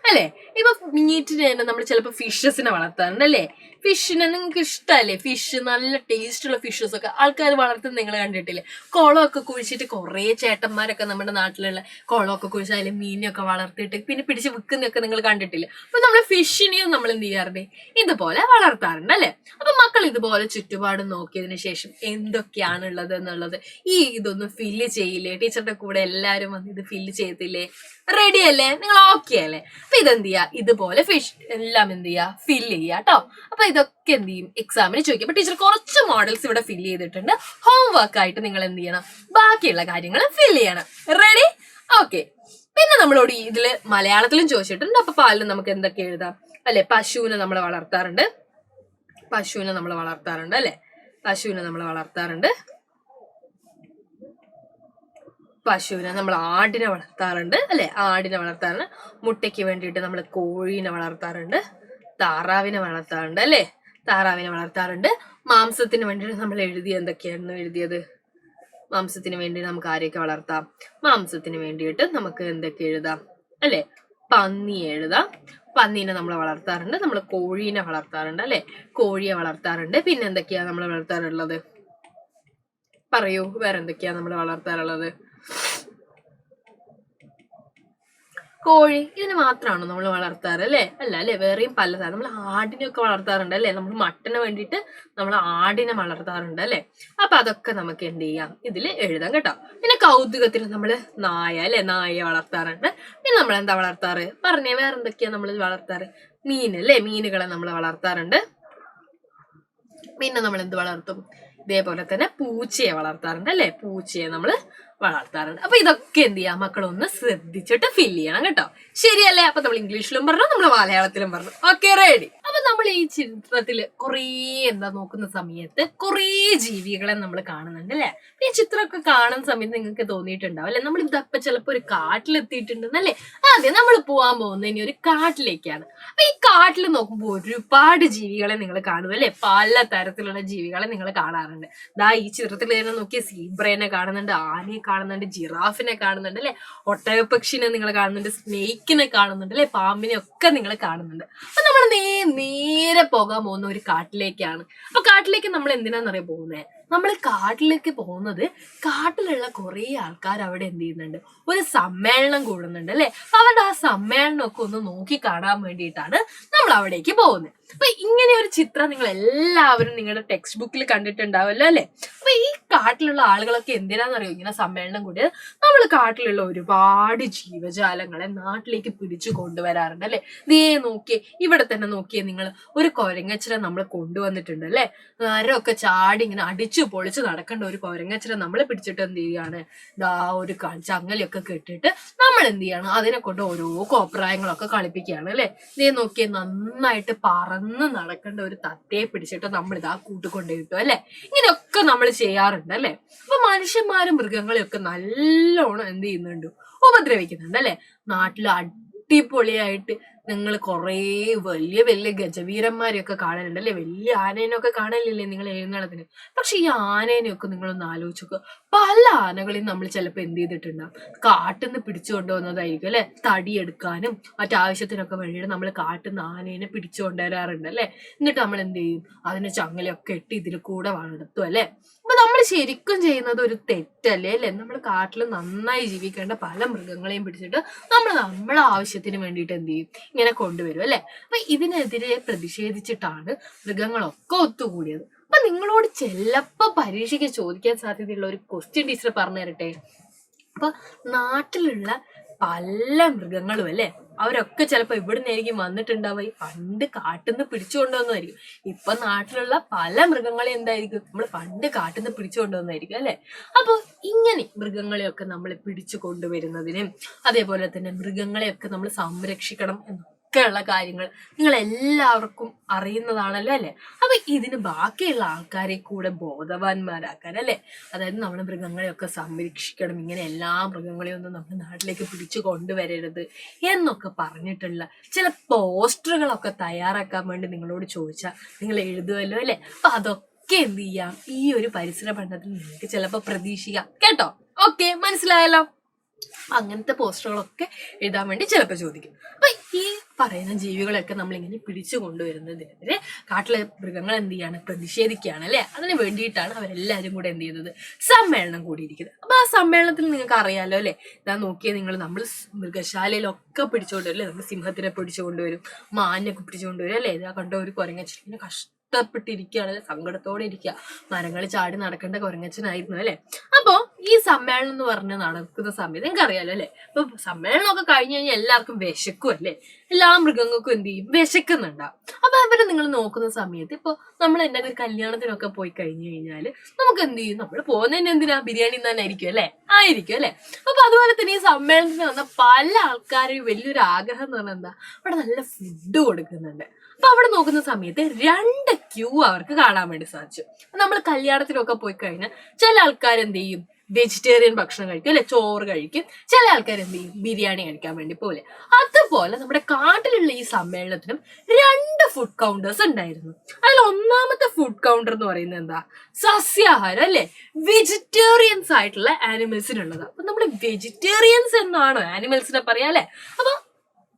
അല്ലെ. ഇപ്പൊ മീറ്റിന് തന്നെ നമ്മൾ ചിലപ്പോൾ ഫിഷസിനെ വളർത്താറുണ്ട് അല്ലെ. ഫിഷിനെ നിങ്ങൾക്ക് ഇഷ്ടമല്ലേ? ഫിഷ് നല്ല ടേസ്റ്റുള്ള ഫിഷസ് ഒക്കെ ആൾക്കാർ വളർത്തുന്നത് നിങ്ങൾ കണ്ടിട്ടില്ലേ? കുളമൊക്കെ കുഴിച്ചിട്ട് കുറേ ചേട്ടന്മാരൊക്കെ നമ്മുടെ നാട്ടിലുള്ള കുളമൊക്കെ കുഴിച്ച് അതിൽ മീനൊക്കെ വളർത്തിയിട്ട് പിന്നെ പിടിച്ച് വിൽക്കുന്നതൊക്കെ നിങ്ങൾ കണ്ടിട്ടില്ലേ? അപ്പൊ നമ്മൾ ഫിഷിനെയും നമ്മൾ എന്ത് ചെയ്യാറുണ്ട്? ഇതുപോലെ വളർത്താറുണ്ട് അല്ലെ. അപ്പൊ മക്കൾ ഇതുപോലെ ചുറ്റുപാടും നോക്കിയതിനു ശേഷം എന്തൊക്കെയാണ് ഉള്ളത് എന്നുള്ളത് ഇതൊന്ന് ഫില്ല് ചെയ്യില്ലേ? ടീച്ചറുടെ കൂടെ എല്ലാവരും വന്ന് ഇത് ഫില്ല് ചെയ്തില്ലേ? റെഡി അല്ലേ? നിങ്ങൾ ഓക്കെ അല്ലേ? അപ്പൊ ഇതെന്ത് ചെയ്യാ? ഇതുപോലെ ഫിഷ് എല്ലാം എന്ത് ചെയ്യാ? ഫില്ല് ചെയ്യാ കേട്ടോ. അപ്പൊ ഇതൊക്കെ എന്ത് ചെയ്യും? എക്സാമിന് ചോദിക്കും. അപ്പൊ ടീച്ചർ കുറച്ച് മോഡൽസ് ഇവിടെ ഫില്ല് ചെയ്തിട്ടുണ്ട്. ഹോംവർക്ക് ആയിട്ട് നിങ്ങൾ എന്ത് ചെയ്യണം? ബാക്കിയുള്ള കാര്യങ്ങൾ ഫില്ല് ചെയ്യണം. റെഡി? ഓക്കെ. പിന്നെ നമ്മളോട് ഇതില് മലയാളത്തിലും ചോദിച്ചിട്ടുണ്ട്. അപ്പൊ പാലിൽ നമുക്ക് എന്തൊക്കെ എഴുതാം അല്ലെ. പശുവിനെ നമ്മൾ വളർത്താറുണ്ട് അല്ലെ. പശുവിനെ നമ്മൾ ആടിനെ വളർത്താറുണ്ട് അല്ലെ. മുട്ടയ്ക്ക് വേണ്ടിയിട്ട് നമ്മൾ കോഴീനെ വളർത്താറുണ്ട്. താറാവിനെ വളർത്താറുണ്ട്. മാംസത്തിന് വേണ്ടിയിട്ട് നമ്മൾ എന്തൊക്കെയായിരുന്നു എഴുതിയത്? മാംസത്തിന് വേണ്ടി നമുക്ക് ആരെയൊക്കെ വളർത്താം? മാംസത്തിന് വേണ്ടിയിട്ട് നമുക്ക് എന്തൊക്കെ എഴുതാം അല്ലെ? പന്നി എഴുതാം. പന്നീനെ നമ്മൾ വളർത്താറുണ്ട്. നമ്മൾ കോഴീനെ വളർത്താറുണ്ട് അല്ലെ? കോഴിയെ വളർത്താറുണ്ട്. പിന്നെ എന്തൊക്കെയാ നമ്മൾ വളർത്താറുള്ളത്? പറയൂ, വേറെ എന്തൊക്കെയാ നമ്മൾ വളർത്താറുള്ളത്? കോഴി, ഇതിന് മാത്രമാണോ നമ്മൾ വളർത്താറ് അല്ലേ? അല്ല അല്ലെ, വേറെയും പലതാണ്. നമ്മൾ ആടിനെയൊക്കെ വളർത്താറുണ്ട് അല്ലെ? നമ്മൾ മട്ടന് വേണ്ടിയിട്ട് നമ്മൾ ആടിനെ വളർത്താറുണ്ട് അല്ലെ? അപ്പൊ അതൊക്കെ നമുക്ക് എന്ത് ചെയ്യാം, ഇതിൽ എഴുതാം കേട്ടോ. പിന്നെ കൗതുകത്തിൽ നമ്മൾ നായ അല്ലെ? നായയെ വളർത്താറുണ്ട്. പിന്നെ നമ്മൾ എന്താ വളർത്താറ് പറഞ്ഞേ? വേറെ എന്തൊക്കെയാ നമ്മൾ വളർത്താറ്? മീൻ അല്ലെ? മീനുകളെ നമ്മൾ വളർത്താറുണ്ട്. പിന്നെ നമ്മൾ എന്ത് വളർത്തും? ഇതേപോലെ തന്നെ പൂച്ചയെ വളർത്താറുണ്ട് അല്ലെ? പൂച്ചയെ നമ്മൾ വളർത്താറുണ്ട്. അപ്പൊ ഇതൊക്കെ എന്ത് ചെയ്യാം, മക്കളൊന്ന് ശ്രദ്ധിച്ചിട്ട് ഫിൽ ചെയ്യണം കേട്ടോ. ശരിയല്ലേ? അപ്പൊ നമ്മൾ ഇംഗ്ലീഷിലും പറഞ്ഞു, നമ്മൾ മലയാളത്തിലും പറഞ്ഞു. Okay, ready? അപ്പൊ നമ്മൾ ഈ ചിത്രത്തില് കുറേ നോക്കുന്ന സമയത്ത് കുറേ ജീവികളെ നമ്മൾ കാണുന്നുണ്ട് അല്ലെ? ഈ ചിത്രമൊക്കെ കാണുന്ന സമയത്ത് നിങ്ങൾക്ക് തോന്നിയിട്ടുണ്ടാവും അല്ലെ, നമ്മൾ ഇതപ്പൊ ചിലപ്പോ ഒരു കാട്ടിലെത്തിയിട്ടുണ്ടെന്നല്ലേ? ആദ്യം നമ്മൾ പോവാൻ പോകുന്നത് ഇനി ഒരു കാട്ടിലേക്കാണ്. അപ്പൊ ഈ കാട്ടിൽ നോക്കുമ്പോൾ ഒരുപാട് ജീവികളെ നിങ്ങൾ കാണും അല്ലെ? പല തരത്തിലുള്ള ജീവികളെ നിങ്ങൾ കാണാറുണ്ട്. ദാ ഈ ചിത്രത്തിൽ തന്നെ നോക്കിയ സീബ്രേനെ കാണുന്നുണ്ട്, ആനയെ കാണുന്നുണ്ട്, ജിറാഫിനെ കാണുന്നുണ്ട് അല്ലെ? ഒട്ടകപ്പക്ഷിനെ നിങ്ങൾ കാണുന്നുണ്ട്, സ്നേക്കിനെ കാണുന്നുണ്ട് അല്ലെ? പാമ്പിനെ ഒക്കെ നിങ്ങൾ കാണുന്നുണ്ട്. അപ്പൊ നമ്മൾ നേരെ പോകാൻ പോകുന്ന ഒരു കാട്ടിലേക്കാണ്. അപ്പൊ കാട്ടിലേക്ക് നമ്മൾ എന്തിനാന്നറിയാൻ പോകുന്നത്? നമ്മൾ കാട്ടിലേക്ക് പോകുന്നത് കാട്ടിലുള്ള കുറെ ആൾക്കാർ അവിടെ എന്ത് ചെയ്യുന്നുണ്ട്, ഒരു സമ്മേളനം കൂടുന്നുണ്ട് അല്ലെ? അപ്പൊ അവരുടെ ആ സമ്മേളനം ഒക്കെ ഒന്ന് നോക്കി കാണാൻ വേണ്ടിയിട്ടാണ് നമ്മൾ അവിടേക്ക് പോകുന്നത്. അപ്പൊ ഇങ്ങനെ ഒരു ചിത്രം നിങ്ങൾ എല്ലാവരും നിങ്ങളുടെ ടെക്സ്റ്റ് ബുക്കിൽ കണ്ടിട്ടുണ്ടാവല്ലോ അല്ലെ? അപ്പൊ ഈ കാട്ടിലുള്ള ആളുകളൊക്കെ എന്തിനാന്നറിയോ ഇങ്ങനെ സമ്മേളനം കൂടിയത്? നമ്മൾ കാട്ടിലുള്ള ഒരുപാട് ജീവജാലങ്ങളെ നാട്ടിലേക്ക് പിടിച്ചു കൊണ്ടുവരാറുണ്ട് അല്ലെ? ദേ നോക്കിയേ, ഇവിടെ തന്നെ നോക്കിയേ നിങ്ങൾ, ഒരു കൊരങ്ങച്ചനെ നമ്മൾ കൊണ്ടുവന്നിട്ടുണ്ട് അല്ലെ? മരമൊക്കെ ചാടി ഇങ്ങനെ അടിച്ചു പൊളിച്ച് നടക്കേണ്ട ഒരു കൊരങ്ങച്ചനെ നമ്മൾ പിടിച്ചിട്ട് എന്ത് ചെയ്യാണ്, ദാ ഒരു ചങ്ങലയൊക്കെ കെട്ടിട്ട് നമ്മൾ എന്ത് ചെയ്യാണ്, അതിനെ കൊണ്ട് ഓരോ കോപ്രായങ്ങളൊക്കെ കളിപ്പിക്കുകയാണ് അല്ലെ? ദേ നോക്കിയേ, നന്നായിട്ട് പറന്ന് നടക്കേണ്ട ഒരു തത്തയെ പിടിച്ചിട്ട് നമ്മൾ ഇതാ കൂട്ടിക്കൊണ്ടേ കിട്ടും അല്ലെ? ഇങ്ങനെയൊക്കെ നമ്മൾ ചെയ്യാറുണ്ട് അല്ലെ? അപ്പൊ മനുഷ്യന്മാരും മൃഗങ്ങളെയൊക്കെ നല്ലോണം എന്ത് ചെയ്യുന്നുണ്ട്, ഉപദ്രവിക്കുന്നുണ്ട് അല്ലെ? നാട്ടിൽ അടിപൊളിയായിട്ട് നിങ്ങൾ കുറേ വലിയ വലിയ ഗജവീരന്മാരെയൊക്കെ കാണലുണ്ട് അല്ലെ? വലിയ ആനേനൊക്കെ കാണലില്ലേ നിങ്ങൾ എഴുന്നള്ളത്തിന്? പക്ഷെ ഈ ആനേനെയൊക്കെ നിങ്ങളൊന്ന് ആലോചിച്ച് നോക്കുക. പല ആനകളെയും നമ്മൾ ചിലപ്പോൾ എന്ത് ചെയ്തിട്ടുണ്ടാവും, കാട്ടിൽ നിന്ന് പിടിച്ചു കൊണ്ടുവന്നതായിരിക്കും അല്ലെ? തടിയെടുക്കാനും മറ്റാവശ്യത്തിനൊക്കെ വേണ്ടിയിട്ട് നമ്മൾ കാട്ടിൽ നിന്ന് ആനേനെ പിടിച്ചു കൊണ്ടുവരാറുണ്ട് അല്ലെ? എന്നിട്ട് നമ്മൾ എന്ത് ചെയ്യും, അതിന് ചങ്ങലയൊക്കെ ഇട്ട് ഇതിൽ കൂടെ വളർത്തും അല്ലെ? അപ്പൊ നമ്മൾ ശരിക്കും ചെയ്യുന്നത് ഒരു തെറ്റല്ലേ അല്ലെ? നമ്മൾ കാട്ടിൽ നന്നായി ജീവിക്കേണ്ട പല മൃഗങ്ങളെയും പിടിച്ചിട്ട് നമ്മളെ ആവശ്യത്തിന് വേണ്ടിയിട്ട് എന്ത് ചെയ്യും, ഇങ്ങനെ കൊണ്ടുവരും അല്ലെ? അപ്പൊ ഇതിനെതിരെ പ്രതിഷേധിച്ചിട്ടാണ് മൃഗങ്ങളൊക്കെ ഒത്തുകൂടിയത്. അപ്പൊ നിങ്ങളോട് ചിലപ്പോ പരീക്ഷയ്ക്ക് ചോദിക്കാൻ സാധ്യതയുള്ള ഒരു ക്വസ്റ്റ്യൻ ടീച്ചർ പറഞ്ഞു തരട്ടെ. അപ്പൊ നാട്ടിലുള്ള പല മൃഗങ്ങളും അല്ലെ, അവരൊക്കെ ചിലപ്പോ ഇവിടുന്നായിരിക്കും വന്നിട്ടുണ്ടാവുക, പണ്ട് കാട്ടിൽ നിന്ന് പിടിച്ചു കൊണ്ടുവന്നതായിരിക്കും. ഇപ്പൊ നാട്ടിലുള്ള പല മൃഗങ്ങളെ എന്തായിരിക്കും, നമ്മൾ പണ്ട് കാട്ടിൽ നിന്ന് പിടിച്ചു കൊണ്ടുവന്നതായിരിക്കും അല്ലെ? അപ്പൊ ഇങ്ങനെ മൃഗങ്ങളെയൊക്കെ നമ്മൾ പിടിച്ചു കൊണ്ടുവരുന്നതിനും അതേപോലെ തന്നെ മൃഗങ്ങളെയൊക്കെ നമ്മൾ സംരക്ഷിക്കണം ഒക്കെയുള്ള കാര്യങ്ങൾ നിങ്ങൾ എല്ലാവർക്കും അറിയുന്നതാണല്ലോ അല്ലെ? അപ്പൊ ഇതിന് ബാക്കിയുള്ള ആൾക്കാരെ കൂടെ ബോധവാന്മാരാക്കാൻ അല്ലെ, അതായത് നമ്മൾ മൃഗങ്ങളെയൊക്കെ സംരക്ഷിക്കണം, ഇങ്ങനെ എല്ലാ മൃഗങ്ങളെയും ഒന്നും നമ്മുടെ നാട്ടിലേക്ക് പിടിച്ചു കൊണ്ടുവരരുത് എന്നൊക്കെ പറഞ്ഞിട്ടുള്ള ചില പോസ്റ്ററുകളൊക്കെ തയ്യാറാക്കാൻ വേണ്ടി നിങ്ങളോട് ചോദിച്ചാൽ നിങ്ങൾ എഴുതുമല്ലോ അല്ലെ? അപ്പൊ അതൊക്കെ എന്ത് ചെയ്യാം, ഈ ഒരു പരിസര പഠനത്തിൽ നിങ്ങൾക്ക് ചിലപ്പോൾ പ്രതീക്ഷിക്കാം കേട്ടോ. ഓക്കെ, മനസ്സിലായല്ലോ? അങ്ങനത്തെ പോസ്റ്ററുകളൊക്കെ എഴുതാൻ വേണ്ടി ചിലപ്പോൾ ചോദിക്കും. അപ്പൊ ഈ പറയുന്ന ജീവികളൊക്കെ നമ്മളിങ്ങനെ പിടിച്ചു കൊണ്ടുവരുന്നതിനെതിരെ കാട്ടിലെ മൃഗങ്ങൾ എന്ത് ചെയ്യാണ്, പ്രതിഷേധിക്കുകയാണ് അല്ലെ? അതിന് വേണ്ടിയിട്ടാണ് അവരെല്ലാവരും കൂടെ എന്ത് ചെയ്യുന്നത്, സമ്മേളനം കൂടിയിരിക്കുന്നത്. അപ്പൊ ആ സമ്മേളനത്തിൽ നിങ്ങൾക്ക് അറിയാലോ അല്ലെ? ഇതാ നോക്കിയാൽ നമ്മൾ മൃഗശാലയിലൊക്കെ പിടിച്ചുകൊണ്ടുവരും അല്ലെ? നമ്മൾ സിംഹത്തിനെ പിടിച്ചുകൊണ്ടുവരും, മാനിനൊക്കെ പിടിച്ചുകൊണ്ടുവരും അല്ലെ? ഇതാ കണ്ട ഒരു കുരങ്ങച്ചിനെ കഷ്ടപ്പെട്ടിരിക്കുകയാണ്, സങ്കടത്തോടെ ഇരിക്കുക, മരങ്ങൾ ചാടി നടക്കേണ്ട കുരങ്ങച്ചനായിരുന്നു അല്ലെ? അപ്പോ ഈ സമ്മേളനം എന്ന് പറഞ്ഞ് നടക്കുന്ന സമയത്ത് നിങ്ങൾക്ക് അറിയാലോ അല്ലെ? ഇപ്പൊ സമ്മേളനമൊക്കെ കഴിഞ്ഞു കഴിഞ്ഞാൽ എല്ലാവർക്കും വിശക്കും അല്ലെ? എല്ലാ മൃഗങ്ങൾക്കും എന്ത് ചെയ്യും, വിശക്കുന്നുണ്ടാവും. അപ്പൊ അവര് നിങ്ങൾ നോക്കുന്ന സമയത്ത് ഇപ്പൊ നമ്മൾ എന്തെങ്കിലും ഒരു കല്യാണത്തിനൊക്കെ പോയി കഴിഞ്ഞു കഴിഞ്ഞാല് നമുക്ക് എന്ത് ചെയ്യും, നമ്മൾ പോകുന്നതിന് എന്തിനാ, ബിരിയാണി തന്നെ ആയിരിക്കും അല്ലെ? ആയിരിക്കും അല്ലെ? അപ്പൊ അതുപോലെ തന്നെ ഈ സമ്മേളനത്തിന് വന്ന പല ആൾക്കാരും വലിയൊരു ആഗ്രഹം എന്ന് പറഞ്ഞാൽ എന്താ, അവിടെ നല്ല ഫുഡ് കൊടുക്കുന്നുണ്ട്. അപ്പൊ അവിടെ നോക്കുന്ന സമയത്ത് 2 ക്യൂ അവർക്ക് കാണാൻ വേണ്ടി സാധിച്ചു. നമ്മൾ കല്യാണത്തിനൊക്കെ പോയി കഴിഞ്ഞാൽ ചില ആൾക്കാർ എന്ത് ചെയ്യും, വെജിറ്റേറിയൻ ഭക്ഷണം കഴിക്കും അല്ലെ, ചോറ് കഴിക്കും. ചില ആൾക്കാർ എന്ത് ചെയ്യും, ബിരിയാണി കഴിക്കാൻ വേണ്ടി പോലെ. അതുപോലെ നമ്മുടെ കാട്ടിലുള്ള ഈ സമ്മേളനത്തിനും 2 ഫുഡ് കൗണ്ടേഴ്സ് ഉണ്ടായിരുന്നു. അതിൽ ഒന്നാമത്തെ ഫുഡ് കൗണ്ടർ എന്ന് പറയുന്നത് എന്താ? സസ്യാഹാരം അല്ലെ, വെജിറ്റേറിയൻസ് ആയിട്ടുള്ള ആനിമൽസിനുള്ളത്. അപ്പൊ നമ്മൾ വെജിറ്റേറിയൻസ് എന്നാണോ ആനിമൽസിനെ പറയാ അല്ലെ? അപ്പൊ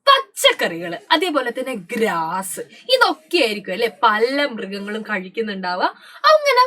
പച്ചക്കറികൾ, അതേപോലെ തന്നെ ഗ്രാസ്, ഇതൊക്കെ ആയിരിക്കും അല്ലെ പല മൃഗങ്ങളും കഴിക്കുന്നുണ്ടാവുക. അങ്ങനെ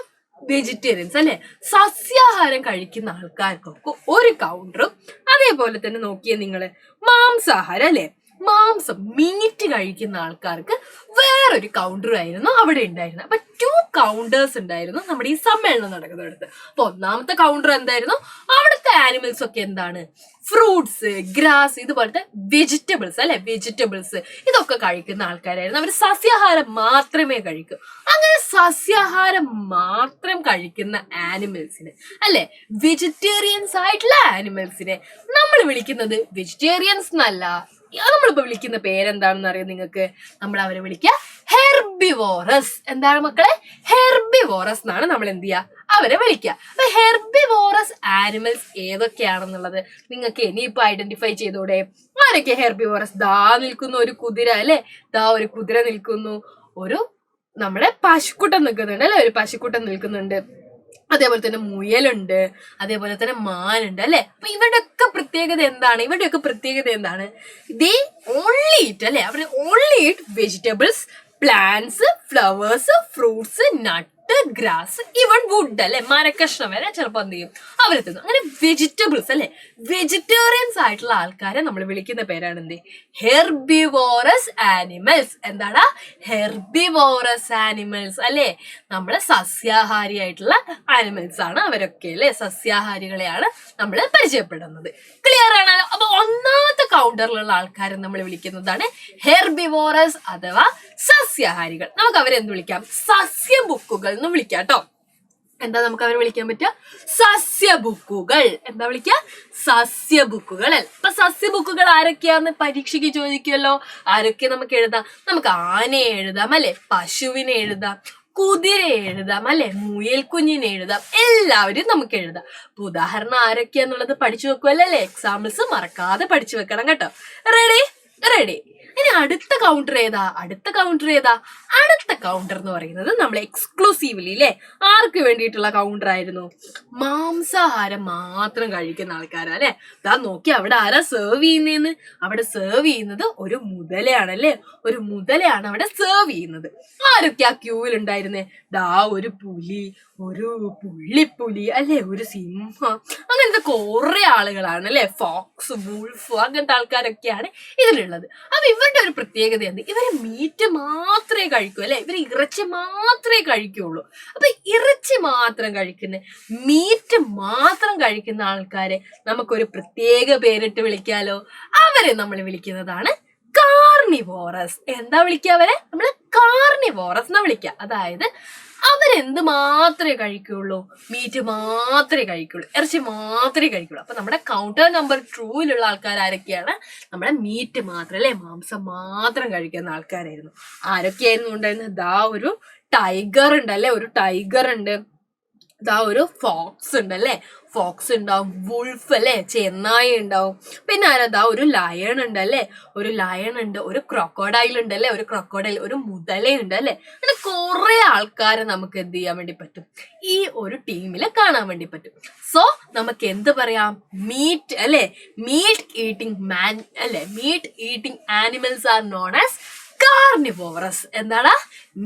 വെജിറ്റേറിയൻസ് അല്ലെ, സസ്യാഹാരം കഴിക്കുന്ന ആൾക്കാർക്കൊക്കെ ഒരു കൗണ്ടറും, അതേപോലെ തന്നെ നോക്കിയേ നിങ്ങള് മാംസാഹാരം അല്ലെ, മാംസം മീറ്റ് കഴിക്കുന്ന ആൾക്കാർക്ക് വേറൊരു കൗണ്ടറും ആയിരുന്നു അവിടെ ഉണ്ടായിരുന്നത്. അപ്പൊ 2 കൗണ്ടേഴ്സ് ഉണ്ടായിരുന്നു നമ്മുടെ ഈ സമ്മേളനം നടക്കുന്നിടത്ത്. അപ്പൊ ഒന്നാമത്തെ കൗണ്ടർ എന്തായിരുന്നു? അവിടുത്തെ ആനിമൽസ് ഒക്കെ എന്താണ്? ഫ്രൂട്ട്സ്, ഗ്രാസ്, ഇതുപോലത്തെ വെജിറ്റബിൾസ് അല്ലെ, വെജിറ്റബിൾസ് ഇതൊക്കെ കഴിക്കുന്ന ആൾക്കാരായിരുന്നു. അവർ സസ്യാഹാരം മാത്രമേ കഴിക്കൂ. അങ്ങനെ സസ്യാഹാരം മാത്രം കഴിക്കുന്ന ആനിമൽസിനെ അല്ലെ, വെജിറ്റേറിയൻസ് ആയിട്ടുള്ള ആനിമൽസിനെ നമ്മൾ വിളിക്കുന്നത് വെജിറ്റേറിയൻസ് എന്നല്ല. നമ്മളിപ്പോ വിളിക്കുന്ന പേരെന്താണെന്ന് അറിയാം നിങ്ങൾക്ക്? നമ്മൾ അവരെ വിളിക്കുക ഹെർബിവോറസ്. എന്താണ് മക്കളെ? ഹെർബിവോറസ് എന്നാണ് നമ്മൾ എന്ത് ചെയ്യുക അവരെ വിളിക്കുക. അപ്പൊ ഹെർബിവോറസ് ആനിമൽസ് ഏതൊക്കെയാണെന്നുള്ളത് നിങ്ങൾക്ക് ഇനിയിപ്പോ ഐഡന്റിഫൈ ചെയ്തോടെ? ആരൊക്കെ ഹെർബിവോറസ്? ദാ നിൽക്കുന്നു ഒരു കുതിര അല്ലെ, ദാ ഒരു കുതിര നിൽക്കുന്നു, ഒരു നമ്മുടെ പശുക്കുട്ടൻ നിൽക്കുന്നുണ്ട് അല്ലെ, ഒരു പശുക്കുട്ടൻ നിൽക്കുന്നുണ്ട്, അതേപോലെ തന്നെ മുയലുണ്ട്, അതേപോലെ തന്നെ മാനുണ്ട് അല്ലെ. അപ്പൊ ഇവരുടെയൊക്കെ പ്രത്യേകത എന്താണ്? ഇവരുടെയൊക്കെ പ്രത്യേകത എന്താണ്? ദേ ഓൺലി ഈറ്റ് അല്ലെ, അവർ only eat vegetables, plants, flowers, fruits, nut, grass, even wood അല്ലെ, മരക്കഷ്ണം വരെ ചിലപ്പോൾ എന്ത് ചെയ്യും അവരെത്തുന്നു. അങ്ങനെ വെജിറ്റബിൾസ് അല്ലെ, വെജിറ്റേറിയൻസ് ആയിട്ടുള്ള ആൾക്കാരെ നമ്മൾ വിളിക്കുന്ന പേരാണ് എന്ത്? Herbivorous animals. എന്താണ്? ഹെർബിവോറസ് ആനിമൽസ് അല്ലെ. നമ്മള് സസ്യാഹാരി ആയിട്ടുള്ള ആനിമൽസ് ആണ് അവരൊക്കെ അല്ലെ, സസ്യാഹാരികളെയാണ് നമ്മൾ പരിചയപ്പെടുന്നത്. ക്ലിയർ ആണല്ലോ? അപ്പൊ ഒന്നാമത്തെ കൗണ്ടറിലുള്ള ആൾക്കാരെ നമ്മൾ വിളിക്കുന്നതാണ് ഹെർബിവോറസ് അഥവാ സസ്യാഹാരികൾ. നമുക്ക് അവരെന്ത് വിളിക്കാം? സസ്യബുക്കുകൾ എന്ന് വിളിക്കാം കേട്ടോ. എന്താ നമുക്ക് അവരെ വിളിക്കാൻ പറ്റുക? സസ്യബുക്കുകൾ. എന്താ വിളിക്കുക? സസ്യബുക്കുകൾ. അപ്പൊ സസ്യബുക്കുകൾ ആരൊക്കെയാന്ന് പരീക്ഷയ്ക്ക് ചോദിക്കുമല്ലോ. ആരൊക്കെ നമുക്ക് എഴുതാം? നമുക്ക് ആനയെ എഴുതാം അല്ലെ, പശുവിനെ എഴുതാം, കുതിരയെ എഴുതാം അല്ലെ, മുയൽ കുഞ്ഞിനെ എഴുതാം, എല്ലാവരും നമുക്ക് എഴുതാം. അപ്പൊ ഉദാഹരണം ആരൊക്കെയാന്നുള്ളത് പഠിച്ചു വെക്കുമല്ലോ അല്ലെ. എക്സാമ്പിൾസ് മറക്കാതെ പഠിച്ചു വെക്കണം കേട്ടോ. റെഡി? റെഡി. ഇനി അടുത്ത കൗണ്ടർ ഏതാ? അടുത്ത കൗണ്ടർ ഏതാ? അടുത്ത കൗണ്ടർ എന്ന് പറയുന്നത് നമ്മൾ എക്സ്ക്ലൂസീവ്ലി അല്ലെ ആർക്ക് വേണ്ടിയിട്ടുള്ള കൗണ്ടർ ആയിരുന്നു? മാംസാഹാരം മാത്രം കഴിക്കുന്ന ആൾക്കാരാ അല്ലെ. ദാ നോക്കി അവിടെ ആരാ സെർവ് ചെയ്യുന്നതെന്ന്? അവിടെ സെർവ് ചെയ്യുന്നത് ഒരു മുതലയാണ് അല്ലെ, ഒരു മുതലയാണ് അവിടെ സെർവ് ചെയ്യുന്നത്. ആരൊക്കെ ആ ക്യൂവിൽ ഉണ്ടായിരുന്നേ? ദാ ഒരു പുലി, ഒരു പുള്ളിപ്പുലി അല്ലെ, ഒരു സിംഹം, അങ്ങനത്തെ കുറെ ആളുകളാണ് അല്ലെ. ഫോക്സ്, വുൾഫ്, അങ്ങനത്തെ ആൾക്കാരൊക്കെയാണ് ഇതിലുള്ളത്. അപ്പൊ ഇവരുടെ ഒരു പ്രത്യേകത എന്ത്? ഇവര് മീറ്റ് മാത്രമേ കഴിക്കൂ അല്ലെ, ഇവര് ഇറച്ചി മാത്രമേ കഴിക്കുള്ളൂ. അപ്പൊ ഇറച്ചി മാത്രം കഴിക്കുന്ന, മീറ്റ് മാത്രം കഴിക്കുന്ന ആൾക്കാരെ നമുക്കൊരു പ്രത്യേക പേരിട്ട് വിളിക്കാലോ. അവരെ നമ്മൾ വിളിക്കുന്നതാണ് കാർണിവോറസ്. എന്താ വിളിക്കുക അവരെ? നമ്മള് കാർണിവോറസ് എന്നാ വിളിക്കുക. അതായത് അവരെന്ത് മാത്രമേ കഴിക്കുള്ളൂ? മീറ്റ് മാത്രമേ കഴിക്കുള്ളൂ, ഇറച്ചി മാത്രമേ കഴിക്കുള്ളൂ. അപ്പൊ നമ്മുടെ കൗണ്ടർ നമ്പർ 2 ആൾക്കാർ ആരൊക്കെയാണ്? നമ്മുടെ മീറ്റ് മാത്രം അല്ലെ, മാംസം മാത്രം കഴിക്കുന്ന ആൾക്കാരായിരുന്നു. ആരൊക്കെയായിരുന്നു ഉണ്ടായിരുന്നത്? ദാ ഒരു ടൈഗർ ഉണ്ട് അല്ലെ, ഒരു ടൈഗർ ഉണ്ട്, ദാ ഒരു ഫോക്സ് ഉണ്ട് അല്ലെ, ഫോക്സ് ഉണ്ടാവും, വുൾഫ് അല്ലെ, ചെന്നായ ഉണ്ടാവും, പിന്നെ ആരതാ ഒരു ലയൺ ഉണ്ട് അല്ലെ, ഒരു ലയൺ ഉണ്ട്, ഒരു ക്രൊക്കോഡൈൽ ഉണ്ട് അല്ലെ, ഒരു ക്രൊക്കോഡൈൽ, ഒരു മുതലയുണ്ട് അല്ലെ. അങ്ങനെ കുറെ ആൾക്കാരെ നമുക്ക് എന്ത് ചെയ്യാൻ വേണ്ടി പറ്റും? ഈ ഒരു ടീമിൽ കാണാൻ വേണ്ടി പറ്റും. സോ നമുക്ക് എന്ത് പറയാം? മീറ്റ് അല്ലെ, മീറ്റ് ഈറ്റിംഗ് മാൻ അല്ലെ, meat eating animals are known as carnivorous. എന്താണ്?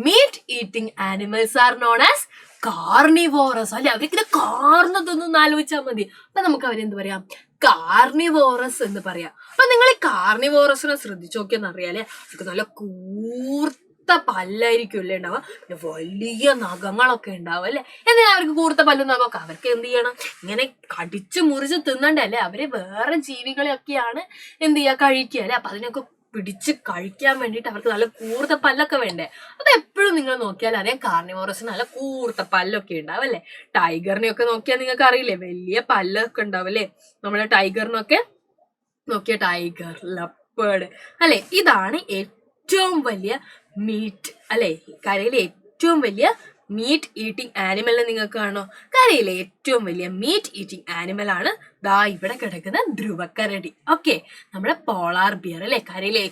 Meat eating animals are known as carnivorous അല്ലെ. അവർക്ക് കാർന്നതൊന്നും ആലോചിച്ചാൽ മതി. അപ്പൊ നമുക്ക് അവരെന്ത് പറയാം? കാർണിവോറസ് എന്ന് പറയാം. അപ്പൊ നിങ്ങൾ ഈ കാർണിവോറസിനെ ശ്രദ്ധിച്ചു നോക്കിയെന്ന് അറിയാലേ, അവർക്ക് നല്ല കൂർത്ത പല്ലായിരിക്കും അല്ലേ ഉണ്ടാവുക, പിന്നെ വലിയ നഖങ്ങളൊക്കെ ഉണ്ടാവും അല്ലെ. എന്തിനാ അവർക്ക് കൂർത്ത പല്ലും നഖമൊക്കെ? അവർക്ക് എന്ത് ചെയ്യണം? ഇങ്ങനെ കടിച്ചു മുറിച്ച് തിന്നണ്ടല്ലേ. അവര് വേറെ ജീവികളെയൊക്കെയാണ് എന്ത് ചെയ്യുക? കഴിക്കുക അല്ലെ. അപ്പൊ അതിനൊക്കെ പിടിച്ച് കഴിക്കാൻ വേണ്ടിയിട്ട് അവർക്ക് നല്ല കൂർത്ത പല്ലൊക്കെ വേണ്ടേ. അപ്പൊ എപ്പോഴും നിങ്ങൾ നോക്കിയാൽ അറിയാം കാർണിവോറസിന് നല്ല കൂർത്ത പല്ലൊക്കെ ഉണ്ടാവും അല്ലെ. ടൈഗറിനെയൊക്കെ നോക്കിയാൽ നിങ്ങൾക്ക് അറിയില്ലേ, വലിയ പല്ലൊക്കെ ഉണ്ടാവും അല്ലെ. നമ്മളെ ടൈഗറിനൊക്കെ നോക്കിയ ടൈഗർ, ലെപ്പേർഡ് അല്ലെ. ഇതാണ് ഏറ്റവും വലിയ മീറ്റ് അല്ലെ, കരയിലെ ഏറ്റവും വലിയ മീറ്റ് ഈറ്റിംഗ് ആനിമലിനെ നിങ്ങൾക്ക് കാണോ? കരയിലെ ഏറ്റവും വലിയ മീറ്റ് ഈറ്റിംഗ് ആനിമൽ ആണ് ദാ ഇവിടെ കിടക്കുന്ന ധ്രുവക്കരടി. ഓക്കെ, നമ്മുടെ പോളാർ ബിയർ അല്ലെ, കരയിലെ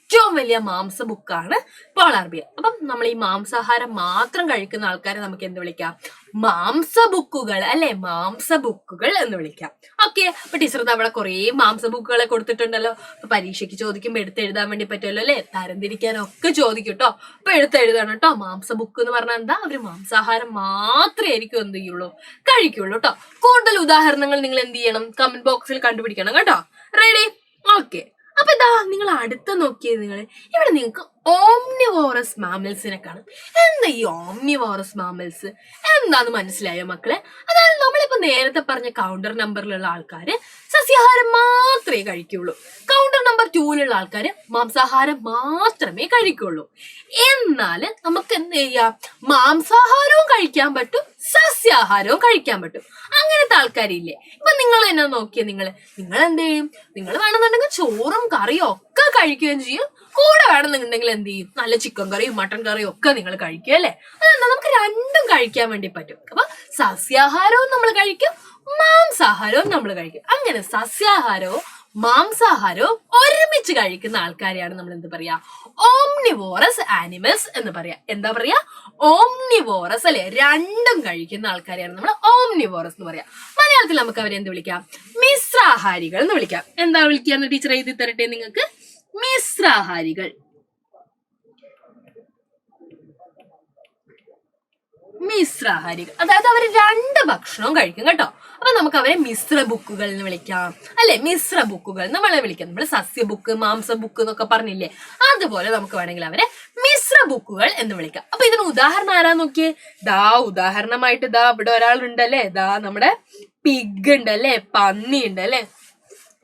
ഏറ്റവും വലിയ മാംസ ബുക്കാണ് പോളാർ ബിയർ. അപ്പം നമ്മൾ ഈ മാംസാഹാരം മാത്രം കഴിക്കുന്ന ആൾക്കാരെ നമുക്ക് എന്ത് വിളിക്കാം? മാംസ ബുക്കുകൾ അല്ലെ, മാംസ ബുക്കുകൾ എന്ന് വിളിക്കാം. ഓക്കെ, അപ്പൊ ടീച്ചർ അവിടെ കുറെ മാംസ ബുക്കുകളെ കൊടുത്തിട്ടുണ്ടല്ലോ. അപ്പൊ പരീക്ഷയ്ക്ക് ചോദിക്കുമ്പോൾ എടുത്തെഴുതാൻ വേണ്ടി പറ്റുമല്ലോ അല്ലെ, തരംതിരിക്കാനൊക്കെ ചോദിക്കും കേട്ടോ. അപ്പൊ എടുത്തെഴുതണം കേട്ടോ. മാംസ ബുക്ക് എന്ന് പറഞ്ഞാൽ എന്താ? അവര് മാംസാഹാരം മാത്രമേ ആയിരിക്കും എന്ത് ചെയ്യുള്ളൂ, കഴിക്കുള്ളൂ കേട്ടോ. കൂടുതൽ ഉദാഹരണങ്ങൾ നിങ്ങൾ എന്ത് ചെയ്യണം? കമന്റ് ബോക്സിൽ കണ്ടുപിടിക്കണം കേട്ടോ. റെഡി? ഓക്കെ. അപ്പൊ ഇതാ നിങ്ങൾ അടുത്ത നോക്കിയത്, നിങ്ങൾ ഇവിടെ നിങ്ങൾക്ക് ഓംനിവോറസ് മാമൽസിനെ കാണും. എന്താ ഈ ഓംനിവോറസ് മാമൽസ് എന്താന്ന് മനസ്സിലായോ മക്കളെ? അതായത് നമ്മളിപ്പോ നേരത്തെ പറഞ്ഞ കൗണ്ടർ നമ്പറിലുള്ള ആൾക്കാര് സസ്യാഹാരം മാത്രമേ കഴിക്കുള്ളൂ. കൗണ്ടർ നമ്പർ 2ലുള്ള ആൾക്കാര് മാംസാഹാരം മാത്രമേ കഴിക്കുള്ളൂ. എന്നാല് നമുക്ക് എന്ത് ചെയ്യാം? മാംസാഹാരവും കഴിക്കാൻ പറ്റും, സസ്യാഹാരവും കഴിക്കാൻ പറ്റും. അങ്ങനത്തെ ആൾക്കാരില്ലേ? ഇപ്പൊ നിങ്ങൾ എന്നാ നോക്കിയേ, നിങ്ങൾ എന്ത് ചെയ്യും? നിങ്ങൾ വേണമെന്നുണ്ടെങ്കിൽ ചോറും കറിയും ഒക്കെ കഴിക്കുകയും ചെയ്യും. കൂടെ വേണമെന്നുണ്ടെങ്കിൽ എന്ത് ചെയ്യും? നല്ല ചിക്കൻ കറിയും മട്ടൻ കറിയും ഒക്കെ നിങ്ങൾ കഴിക്കും അല്ലെ. അതെന്താ? നമുക്ക് രണ്ടും കഴിക്കാൻ വേണ്ടി പറ്റും. അപ്പൊ സസ്യാഹാരവും നമ്മൾ കഴിക്കും, മാംസാഹാരവും നമ്മൾ കഴിക്കും. അങ്ങനെ സസ്യാഹാരവും മാംസാഹാരവും ഒരുമിച്ച് കഴിക്കുന്ന ആൾക്കാരെയാണ് നമ്മൾ എന്ത് പറയാ? ഓംനിവോറസ് ആനിമൽസ് എന്ന് പറയാ. എന്താ പറയാ? ഓംനിവോറസ് അല്ലെ, രണ്ടും കഴിക്കുന്ന ആൾക്കാരെയാണ് നമ്മൾ ഓംനിവോറസ് എന്ന് പറയാ. മലയാളത്തിൽ നമുക്ക് അവരെ എന്ത് വിളിക്കാം? മിശ്രാഹാരികൾ എന്ന് വിളിക്കാം. എന്താ വിളിക്കാന്ന് ടീച്ചർ എഴുതി തരട്ടെ നിങ്ങൾക്ക്? മിശ്രാഹാരികൾ. മിശ്രാഹാരികൾ അതായത് അവർ രണ്ട് ഭക്ഷണവും കഴിക്കും കേട്ടോ. അപ്പൊ നമുക്ക് അവരെ മിശ്ര ബുക്കുകൾ എന്ന് വിളിക്കാം അല്ലെ. മിശ്ര ബുക്കുകൾ നമ്മളെ വിളിക്കാം. നമ്മൾ സസ്യ ബുക്ക്, മാംസ ബുക്ക് എന്നൊക്കെ പറഞ്ഞില്ലേ, അതുപോലെ നമുക്ക് വേണമെങ്കിൽ അവരെ മിശ്ര ബുക്കുകൾ എന്ന് വിളിക്കാം. അപ്പൊ ഇതിന് ഉദാഹരണം ആരാ നോക്കിയേ? ദാ ഉദാഹരണമായിട്ട് ദാ ഇവിടെ ഒരാളുണ്ടല്ലേ, ദാ നമ്മുടെ പിഗ് ഉണ്ട് അല്ലെ, പന്നി ഉണ്ട് അല്ലെ.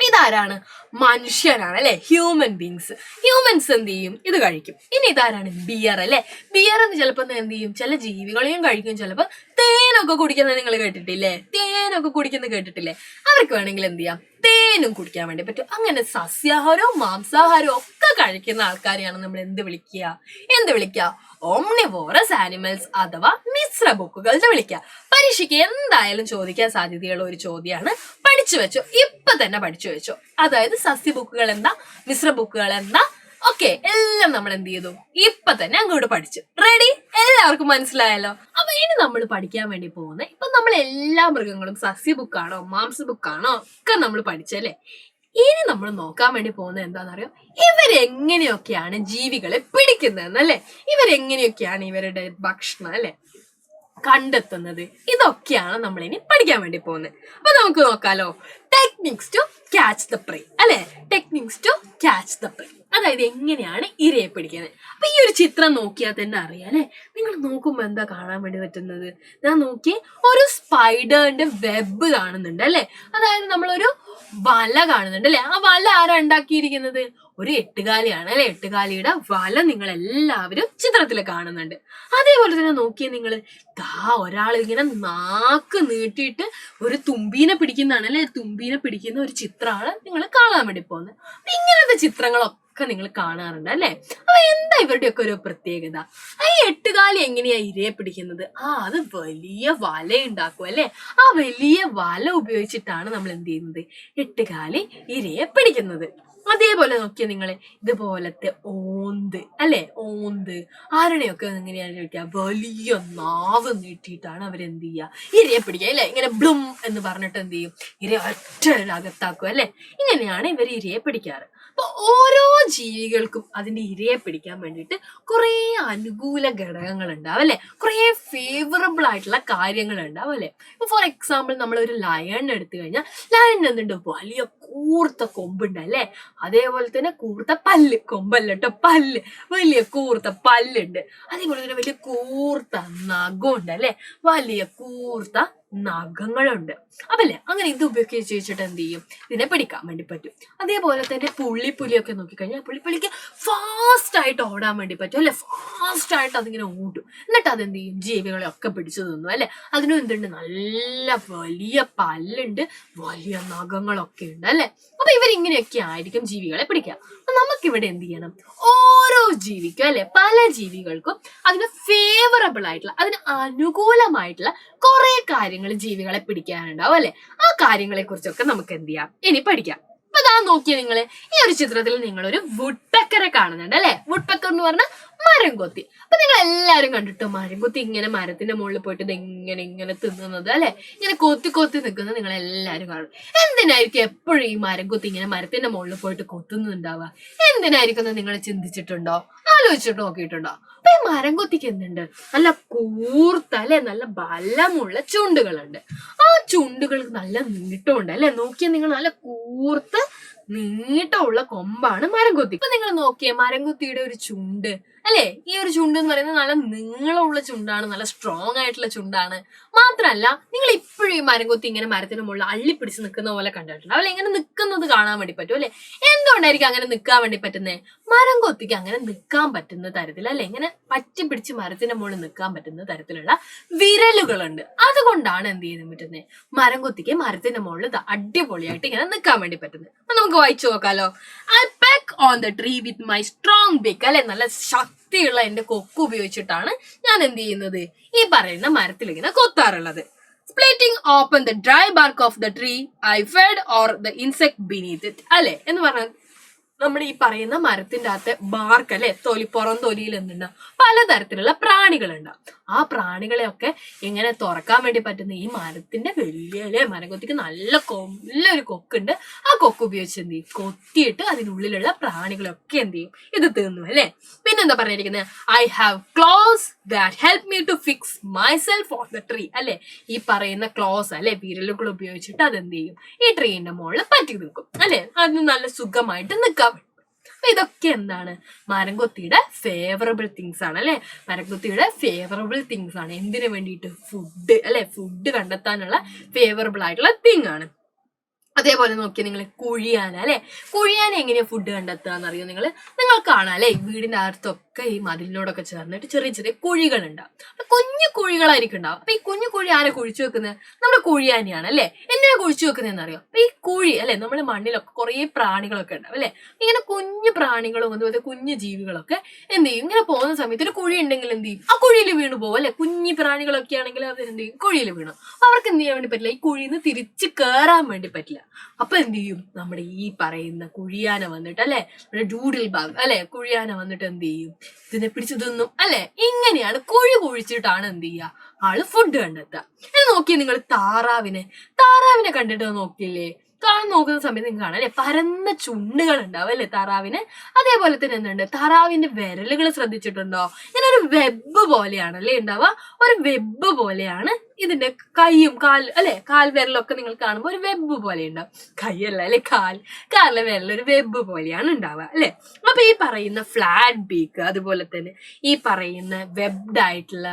ഇതാരാണ്? മനുഷ്യനാണ് അല്ലെ, ഹ്യൂമൻ ബീങ്സ്. ഹ്യൂമൻസ് എന്ത് ചെയ്യും? ഇത് കഴിക്കും. ഇനി ഇതാരാണ്? ബിയർ അല്ലെ. ബിയർ എന്ന് ചിലപ്പോ എന്ത് ചെയ്യും? ചില ജീവികളെയും കഴിക്കും. ചിലപ്പോ തേനൊക്കെ കുടിക്കുന്നത് നിങ്ങൾ കേട്ടിട്ടില്ലേ? തേനൊക്കെ കുടിക്കുന്നത് കേട്ടിട്ടില്ലേ? അവർക്ക് വേണമെങ്കിൽ എന്ത് ചെയ്യാം? തേനും കുടിക്കാൻ വേണ്ടി പറ്റും. അങ്ങനെ സസ്യാഹാരവും മാംസാഹാരവും ഒക്കെ കഴിക്കുന്ന ആൾക്കാരെയാണ് നമ്മൾ എന്ത് വിളിക്കുക? ഓംനിവോറസ് ആനിമൽസ് അഥവാ മിശ്ര ബുക്കുകൾ എന്ന് വിളിക്കുക. പരീക്ഷയ്ക്ക് എന്തായാലും ചോദിക്കാൻ സാധ്യതയുള്ള ഒരു ചോദ്യമാണ്. പഠിച്ചു വെച്ചോ, ഇപ്പൊ തന്നെ പഠിച്ചു വെച്ചോ. അതായത് സസ്യ ബുക്കുകൾ എന്താ, മിശ്ര ബുക്കുകൾ എന്താ, ഓക്കെ, എല്ലാം നമ്മൾ എന്ത് ചെയ്തു? ഇപ്പൊ തന്നെ അങ്ങോട്ട് പഠിച്ചു. റെഡി? എല്ലാവർക്കും മനസ്സിലായല്ലോ. അപ്പൊ ഇനി നമ്മൾ പഠിക്കാൻ വേണ്ടി പോകുന്നത്, ഇപ്പൊ നമ്മൾ എല്ലാ മൃഗങ്ങളും സസ്യ ബുക്കാണോ മാംസ ബുക്കാണോ ഒക്കെ നമ്മൾ പഠിച്ചല്ലേ. ഇനി നമ്മൾ നോക്കാൻ വേണ്ടി പോകുന്നത് എന്താണെന്നറിയോ? ഇവരെങ്ങനെയൊക്കെയാണ് ജീവികളെ പിടിക്കുന്നതെന്നല്ലേ. ഇവരെങ്ങനെയൊക്കെയാണ് ഇവരുടെ ഭക്ഷണം അല്ലെ കണ്ടെത്തുന്നത്. ഇതൊക്കെയാണ് നമ്മൾ ഇനി പഠിക്കാൻ വേണ്ടി പോകുന്നത്. അപ്പൊ നമുക്ക് നോക്കാലോ. Techniques to catch the prey അല്ലെ. Techniques to catch the prey അതായത് എങ്ങനെയാണ് ഇരയെ പിടിക്കുന്നത്. അപ്പൊ ഈ ഒരു ചിത്രം നോക്കിയാൽ തന്നെ അറിയാം അല്ലെ. നിങ്ങൾ നോക്കുമ്പോ എന്താ കാണാൻ വേണ്ടി പറ്റുന്നത്? ഞാൻ നോക്കി ഒരു സ്പൈഡറിന്റെ വെബ് കാണുന്നുണ്ട് അല്ലെ. അതായത് നമ്മളൊരു വല കാണുന്നുണ്ട് അല്ലെ. ആ വല ആരാ ഉണ്ടാക്കിയിരിക്കുന്നത്? ഒരു എട്ടുകാലിയാണ് അല്ലെ. എട്ടുകാലിയുടെ വല നിങ്ങൾ എല്ലാവരും ചിത്രത്തിൽ കാണുന്നുണ്ട്. അതേപോലെ തന്നെ നോക്കിയേ നിങ്ങൾ, ഒരാൾ ഇങ്ങനെ നാക്ക് നീട്ടിയിട്ട് ഒരു തുമ്പീനെ പിടിക്കുന്നതാണ് അല്ലെ. തുമ്പീനെ പിടിക്കുന്ന ഒരു ചിത്രമാണ് നിങ്ങൾ കാണാൻ വേണ്ടി പോകുന്നത്. ഇങ്ങനത്തെ ചിത്രങ്ങളൊക്കെ നിങ്ങൾ കാണാറുണ്ട് അല്ലെ. അപ്പൊ എന്താ ഇവരുടെയൊക്കെ ഒരു പ്രത്യേകത? ഈ എട്ടുകാലി എങ്ങനെയാ ഇരയെ പിടിക്കുന്നത്? അത് വലിയ വല ഉണ്ടാക്കും അല്ലെ. ആ വലിയ വല ഉപയോഗിച്ചിട്ടാണ് നമ്മൾ എന്ത് ചെയ്യുന്നത്? എട്ടുകാലി ഇരയെ പിടിക്കുന്നത്. അതേപോലെ നോക്കിയാൽ നിങ്ങളെ ഇതുപോലത്തെ ഓന്ത് അല്ലെ. ഓന്ത് ആരുടെയൊക്കെ എങ്ങനെയാണ് ചോദിക്കുക? വലിയ നാവ് നീട്ടിയിട്ടാണ് അവരെന്ത് ചെയ്യുക? ഇരയെ പിടിക്കുക അല്ലെ. ഇങ്ങനെ ബ്ലും എന്ന് പറഞ്ഞിട്ട് എന്ത് ചെയ്യും? ഇരയെ ഒറ്റ അകത്താക്കും അല്ലെ. ഇങ്ങനെയാണ് ഇവർ ഇരയെ പിടിക്കാറ്. അപ്പൊ ഓരോ ജീവികൾക്കും അതിന്റെ ഇരയെ പിടിക്കാൻ വേണ്ടിയിട്ട് കുറെ അനുകൂല ഘടകങ്ങൾ ഉണ്ടാവും അല്ലെ. കുറെ ഫേവറബിൾ ആയിട്ടുള്ള കാര്യങ്ങൾ ഉണ്ടാവും അല്ലെ. ഇപ്പൊ ഫോർ എക്സാമ്പിൾ നമ്മൾ ഒരു ലയൺ എടുത്തു കഴിഞ്ഞാൽ ലയൺ എന്തുണ്ട്? വലിയ കൂർത്ത കൊമ്പുണ്ട് അല്ലെ. അതേപോലെ തന്നെ കൂർത്ത പല്ല്, കൊമ്പല്ല കേട്ടോ, പല്ല്, വലിയ കൂർത്ത പല്ലുണ്ട്. അതേപോലെ തന്നെ വലിയ കൂർത്ത നഖമുണ്ട് അല്ലെ. വലിയ കൂർത്ത നഖങ്ങളുണ്ട്. അപ്പല്ലേ അങ്ങനെ ഇത് ഉപയോഗിച്ച് വെച്ചിട്ട് എന്ത് ചെയ്യും? ഇതിനെ പിടിക്കാൻ വേണ്ടി പറ്റും. അതേപോലെ തന്നെ പുള്ളിപ്പുലിയൊക്കെ നോക്കിക്കഴിഞ്ഞാൽ പുള്ളിപ്പുലിക്ക് ഫാസ്റ്റ് ആയിട്ട് ഓടാൻ വേണ്ടി പറ്റും അല്ലെ. ഫാസ്റ്റ് ആയിട്ട് അതിങ്ങനെ ഓടും. എന്നിട്ട് അതെന്ത് ചെയ്യും? ജീവികളെ ഒക്കെ പിടിച്ചു തിന്നും അല്ലെ. അതിനും എന്തുണ്ട്? നല്ല വലിയ പല്ലുണ്ട്, വലിയ നഖങ്ങളൊക്കെ ഉണ്ട് അല്ലെ. അപ്പൊ ഇവരിങ്ങനെയൊക്കെ ആയിരിക്കും ജീവികളെ പിടിക്കുക. അപ്പൊ നമുക്കിവിടെ എന്ത് ചെയ്യണം? ഓരോ ജീവിക്കും അല്ലെ, പല ജീവികൾക്കും അതിന് ഫേവറബിൾ ആയിട്ടുള്ള, അതിന് അനുകൂലമായിട്ടുള്ള കുറെ കാര്യങ്ങൾ ജീവികളെ പിടിക്കാനുണ്ടാവും അല്ലെ. ആ കാര്യങ്ങളെ കുറിച്ചൊക്കെ നമുക്ക് എന്ത് ചെയ്യാം? ഇനി പഠിക്കാം. അപ്പൊ നോക്കിയ നിങ്ങള് ഈ ഒരു ചിത്രത്തിൽ നിങ്ങളൊരു വുഡ് പെക്കറെ കാണുന്നുണ്ട് അല്ലെ. വുഡ് പെക്കർ എന്ന് പറഞ്ഞാൽ മരം കൊത്തി. അപ്പൊ നിങ്ങൾ എല്ലാരും കണ്ടിട്ടോ മരം കൊത്തി ഇങ്ങനെ മരത്തിന്റെ മുകളിൽ പോയിട്ട് ഇത് ഇങ്ങനെ തിന്നുന്നത് അല്ലെ. ഇങ്ങനെ കൊത്തി കൊത്തി നിൽക്കുന്നത് നിങ്ങൾ എല്ലാരും കാണും. എന്തിനായിരിക്കും എപ്പോഴും ഈ മരം കൊത്തി ഇങ്ങനെ മരത്തിന്റെ മുകളിൽ പോയിട്ട് കൊത്തുന്നുണ്ടാവുക? എന്തിനായിരിക്കും നിങ്ങൾ ചിന്തിച്ചിട്ടുണ്ടോ, ആലോചിച്ചിട്ട് നോക്കിയിട്ടുണ്ടോ? അപ്പൊ ഈ മരം കൊത്തിക്ക് എന്തുണ്ട്, നല്ല കൂർത്ത അല്ലെ, നല്ല ബലമുള്ള ചുണ്ടുകളുണ്ട്. ആ ചുണ്ടുകൾ നല്ല നീട്ടമുണ്ട് അല്ലെ. നോക്കിയാൽ നിങ്ങൾ നല്ല കൂർത്ത നീട്ടമുള്ള കൊമ്പാണ് മരം കൊത്തി. ഇപ്പൊ നിങ്ങൾ നോക്കിയേ മരം കൊത്തിയുടെ ഒരു ചുണ്ട് അല്ലെ. ഈ ഒരു ചുണ്ട് എന്ന് പറയുന്നത് നല്ല നീളമുള്ള ചുണ്ടാണ്, നല്ല സ്ട്രോങ് ആയിട്ടുള്ള ചുണ്ടാണ്. മാത്രല്ല നിങ്ങൾ ഇപ്പോഴും ഈ മരം കൊത്തി ഇങ്ങനെ മരത്തിന് മുകളിൽ അള്ളിപ്പിടിച്ച് നിൽക്കുന്ന പോലെ കണ്ടിട്ടുണ്ട് അല്ലെ. ഇങ്ങനെ നിൽക്കുന്നത് കാണാൻ വേണ്ടി പറ്റും അല്ലെ. എന്തുകൊണ്ടായിരിക്കും അങ്ങനെ നിൽക്കാൻ വേണ്ടി പറ്റുന്നത്? മരം കൊത്തിക്ക് അങ്ങനെ നിൽക്കാൻ പറ്റുന്ന തരത്തിൽ അല്ലെ, ഇങ്ങനെ പറ്റി പിടിച്ച് മരത്തിന്റെ മുകളിൽ നിൽക്കാൻ പറ്റുന്ന തരത്തിലുള്ള വിരലുകളുണ്ട്. അതുകൊണ്ടാണ് എന്ത് ചെയ്യാൻ പറ്റുന്നത്, മരം കൊത്തിക്ക് മരത്തിന്റെ മുകളിൽ അടിപൊളിയായിട്ട് ഇങ്ങനെ നിൽക്കാൻ വേണ്ടി പറ്റുന്നത്. അപ്പൊ നമുക്ക് വായിച്ചു നോക്കാലോ. I peck on the tree with my strong beak അല്ലെ. നല്ല ശക്തിയുള്ള എന്റെ കൊക്ക് ഉപയോഗിച്ചിട്ടാണ് ഞാൻ എന്ത് ചെയ്യുന്നത്, ഈ പറയുന്ന മരത്തിൽ ഇങ്ങനെ കൊത്താറുള്ളത്. Splitting open the dry bark of the tree I fed or the insect beneath it അല്ലെ എന്ന് പറഞ്ഞാൽ നമ്മൾ ഈ പറയുന്ന മരത്തിന്റെ അകത്തെ ബാർക്ക് അല്ലെ, പുറം തൊലിയിൽ എന്തുണ്ടാവും, പലതരത്തിലുള്ള പ്രാണികളുണ്ടാവും. ആ പ്രാണികളെയൊക്കെ എങ്ങനെ തുറക്കാൻ വേണ്ടി പറ്റുന്ന ഈ മരത്തിന്റെ വലിയ അല്ലെ, മരംകൊത്തിക്ക് നല്ലൊരു കൊക്കുണ്ട്. ആ കൊക്ക് ഉപയോഗിച്ച് എന്ത് ചെയ്യും, കൊത്തിയിട്ട് അതിനുള്ളിലുള്ള പ്രാണികളൊക്കെ എന്ത് ചെയ്യും, ഇത് തിന്നു അല്ലെ. പിന്നെന്താ പറഞ്ഞിരിക്കുന്നത്, I have claws that help me to fix myself on the tree അല്ലെ. ഈ പറയുന്ന ക്ലോസ് അല്ലെ, വിരലുകൾ ഉപയോഗിച്ചിട്ട് അതെന്ത് ചെയ്യും, ഈ ട്രീന്റെ മുകളിൽ പറ്റി നിൽക്കും അല്ലെ. അതിന് നല്ല സുഖമായിട്ട് നിൽക്കാൻ. അപ്പൊ ഇതൊക്കെ എന്താണ്, മരംകൊത്തിയുടെ ഫേവറബിൾ തിങ്സ് ആണ് അല്ലെ. മരംകൊത്തിയുടെ ഫേവറബിൾ തിങ്സ് ആണ്. എന്തിനു വേണ്ടിയിട്ട്? ഫുഡ് അല്ലെ. ഫുഡ് കണ്ടെത്താനുള്ള ഫേവറബിൾ ആയിട്ടുള്ള തിങ് ആണ്. അതേപോലെ നോക്കിയാൽ നിങ്ങൾ കുഴിയാന അല്ലെ. കുഴിയാന എങ്ങനെയാ ഫുഡ് കണ്ടെത്തുക അറിയോ നിങ്ങൾ? നിങ്ങൾ കാണാം അല്ലെ, വീടിന്റെ അകത്തൊക്കെ ഈ മതിലിനോടൊക്കെ ചേർന്നിട്ട് ചെറിയ ചെറിയ കുഴികൾ ഉണ്ടാവും. അപ്പൊ കുഞ്ഞു കുഴികളായിരിക്കും ഉണ്ടാവും. അപ്പൊ ഈ കുഞ്ഞു കുഴി ആരെ കുഴിച്ചു വെക്കുന്നത്? നമ്മുടെ കുഴിയാനയാണ് അല്ലെ. എന്തിനാ കുഴിച്ചു വെക്കുന്നതെന്ന് അറിയോ? അപ്പൊ ഈ കുഴി അല്ലെ, നമ്മുടെ മണ്ണിലൊക്കെ കുറെ പ്രാണികളൊക്കെ ഉണ്ടാവും അല്ലെ. ഇങ്ങനെ കുഞ്ഞു പ്രാണികളും അതുപോലെ കുഞ്ഞു ജീവികളൊക്കെ എന്ത് ചെയ്യും, ഇങ്ങനെ പോകുന്ന സമയത്ത് ഒരു കുഴി ഉണ്ടെങ്കിൽ എന്ത് ചെയ്യും, ആ കുഴിയിൽ വീണു പോകും അല്ലെ. കുഞ്ഞു പ്രാണികളൊക്കെ ആണെങ്കിൽ അവർ എന്ത് ചെയ്യും, കുഴിയിൽ വീണു. അവർക്ക് എന്ത് ചെയ്യാൻ വേണ്ടി പറ്റില്ല, ഈ കുഴിയിൽ നിന്ന് തിരിച്ച് കയറാൻ വേണ്ടി പറ്റില്ല. അപ്പൊ എന്ത് ചെയ്യും, നമ്മുടെ ഈ പറയുന്ന കുഴിയാന വന്നിട്ട് അല്ലെ, നമ്മുടെ ഡൂഡിൽ ബാഗ് അല്ലെ, കുഴിയാന വന്നിട്ട് എന്ത് ചെയ്യും, ഇതിനെ പിടിച്ചു തിന്നും അല്ലെ. ഇങ്ങനെയാണ് കുഴി കുഴിച്ചിട്ടാണ് എന്ത് ചെയ്യുക, ആള് ഫുഡ് കണ്ടെത്തുക. ഇത് നോക്കിയേ നിങ്ങൾ താറാവിനെ കണ്ടിട്ട് നോക്കിയില്ലേ? നോക്കുന്ന സമയത്ത് നിങ്ങൾ കാണാം അല്ലെ, പരന്ന ചുണ്ടുകൾ ഉണ്ടാവും അല്ലെ താറാവിന്. അതേപോലെ തന്നെ എന്തുണ്ട്, താറാവിന്റെ വിരലുകൾ ശ്രദ്ധിച്ചിട്ടുണ്ടോ? ഇങ്ങനെ ഒരു വെബ് പോലെയാണ് അല്ലെ ഉണ്ടാവുക, ഒരു വെബ് പോലെയാണ് ഇതിന്റെ കൈയും കാൽ വിരലൊക്കെ നിങ്ങൾ കാണുമ്പോൾ ഒരു വെബ് പോലെ ഉണ്ടാവും. കൈയല്ല അല്ലെ, കാലിലെ വിരലൊരു വെബ് പോലെയാണ് ഉണ്ടാവുക അല്ലെ. അപ്പൊ ഈ പറയുന്ന ഫ്ലാറ്റ് ബീക്ക്, അതുപോലെ തന്നെ ഈ പറയുന്ന വെബ്ഡ് ആയിട്ടുള്ള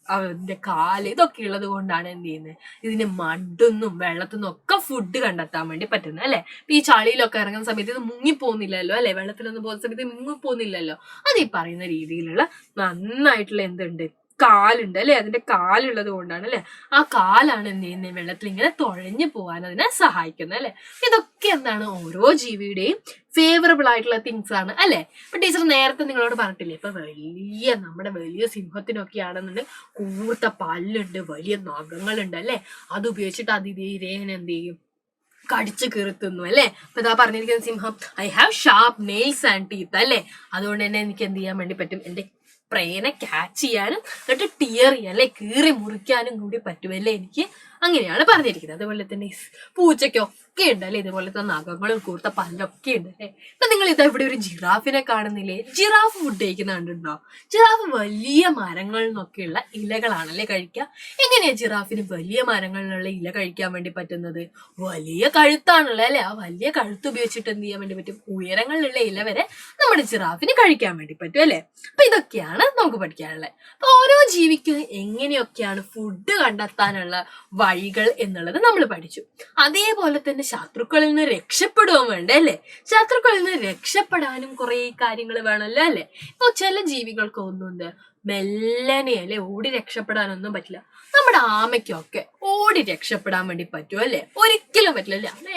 അവന്റെ കാല്, ഇതൊക്കെ ഉള്ളത് കൊണ്ടാണ് എന്ത് ചെയ്യുന്നത്, ഇതിന് മണ്ണൊന്നും വെള്ളത്തിനും ഒക്കെ ഫുഡ് കണ്ടെത്താൻ വേണ്ടി പറ്റുന്നത് അല്ലെ. ഈ ചളിയിലൊക്കെ ഇറങ്ങുന്ന സമയത്ത് ഇത് മുങ്ങിപ്പോകുന്നില്ലല്ലോ അല്ലെ, വെള്ളത്തിലൊന്നും പോകുന്ന സമയത്ത് മുങ്ങിപ്പോകുന്നില്ലല്ലോ. അത് ഈ പറയുന്ന രീതിയിലുള്ള നന്നായിട്ടുള്ള എന്തുണ്ട്, കാലുണ്ട് അല്ലെ. അതിന്റെ കാലുള്ളത് കൊണ്ടാണ് അല്ലെ, ആ കാലാണ് എന്ത് ചെയ്യുന്നത്, വെള്ളത്തിൽ ഇങ്ങനെ തുഴഞ്ഞു പോകാൻ അതിനെ സഹായിക്കുന്നത് അല്ലെ. ഇതൊക്കെ എന്താണ്, ഓരോ ജീവിയുടെയും ഫേവറബിൾ ആയിട്ടുള്ള തിങ്സ് ആണ് അല്ലെ. ഇപ്പൊ ടീച്ചർ നേരത്തെ നിങ്ങളോട് പറഞ്ഞിട്ടില്ലേ, ഇപ്പൊ നമ്മുടെ വലിയ സിംഹത്തിനൊക്കെ ആണെന്നുണ്ടെങ്കിൽ കൂർത്ത പല്ലുണ്ട്, വലിയ നഖങ്ങളുണ്ട് അല്ലെ. അത് ഉപയോഗിച്ചിട്ട് അതിധീരേനെ എന്ത് ചെയ്യും, കടിച്ചു കീർത്തുന്നു അല്ലെ. അപ്പൊ ഇതാ പറഞ്ഞിരിക്കുന്ന സിംഹം, I have sharp nails and teeth അല്ലെ. അതുകൊണ്ട് തന്നെ എനിക്ക് എന്ത് ചെയ്യാൻ വേണ്ടി പറ്റും, എന്റെ പ്രേനെ ക്യാച്ച് ചെയ്യാനും എന്നിട്ട് ടിയർ ചെയ്യാൻ അല്ലെ, കീറി മുറിക്കാനും കൂടി പറ്റുമല്ലേ എനിക്ക്. അങ്ങനെയാണ് പറഞ്ഞിരിക്കുന്നത്. അതുപോലെ തന്നെ പൂച്ചയ്ക്കൊക്കെ ഉണ്ട് അല്ലെ, ഇതുപോലത്തെ നഖങ്ങളും കൂർത്ത പല്ലൊക്കെ ഉണ്ട് അല്ലെ. ഇപ്പൊ നിങ്ങൾ ഇതാ ഇവിടെ ഒരു ജിറാഫിനെ കാണുന്നില്ലേ? ജിറാഫ് ഫുഡ് കഴിക്കുന്ന കണ്ടുണ്ടോ? ജിറാഫ് വലിയ മരങ്ങളിൽ നിന്നൊക്കെയുള്ള ഇലകളാണല്ലേ കഴിക്കുക. എങ്ങനെയാ ജിറാഫിന് വലിയ മരങ്ങളിലുള്ള ഇല കഴിക്കാൻ വേണ്ടി പറ്റുന്നത്? വലിയ കഴുത്താണല്ലോ അല്ലെ. ആ വലിയ കഴുത്ത് ഉപയോഗിച്ചിട്ട് എന്ത് ചെയ്യാൻ വേണ്ടി പറ്റും, ഉയരങ്ങളിലുള്ള ഇല വരെ നമ്മുടെ ജിറാഫിന് കഴിക്കാൻ വേണ്ടി പറ്റും അല്ലെ. അപ്പൊ ഇതൊക്കെയാണ് നമുക്ക് പഠിക്കാനുള്ളത്. അപ്പൊ ഓരോ ജീവിക്കും എങ്ങനെയൊക്കെയാണ് ഫുഡ് കണ്ടെത്താനുള്ള വഴികൾ എന്നുള്ളത് നമ്മൾ പഠിച്ചു. അതേപോലെ തന്നെ ശത്രുക്കളിൽ നിന്ന് രക്ഷപ്പെടുവാൻ വേണ്ടേ അല്ലെ. ശത്രുക്കളിൽ നിന്ന് രക്ഷപ്പെടാനും കുറെ കാര്യങ്ങൾ വേണമല്ലോ അല്ലെ. ഇപ്പൊ ചില ജീവികൾക്ക് ഒന്നുണ്ട്, മെല്ലനെ അല്ലെ, ഓടി രക്ഷപ്പെടാനൊന്നും പറ്റില്ല. നമ്മുടെ ആമയ്ക്കൊക്കെ ഓടി രക്ഷപ്പെടാൻ വേണ്ടി പറ്റുമോ അല്ലെ? ഒരിക്കലും പറ്റില്ല അല്ലെ. അത്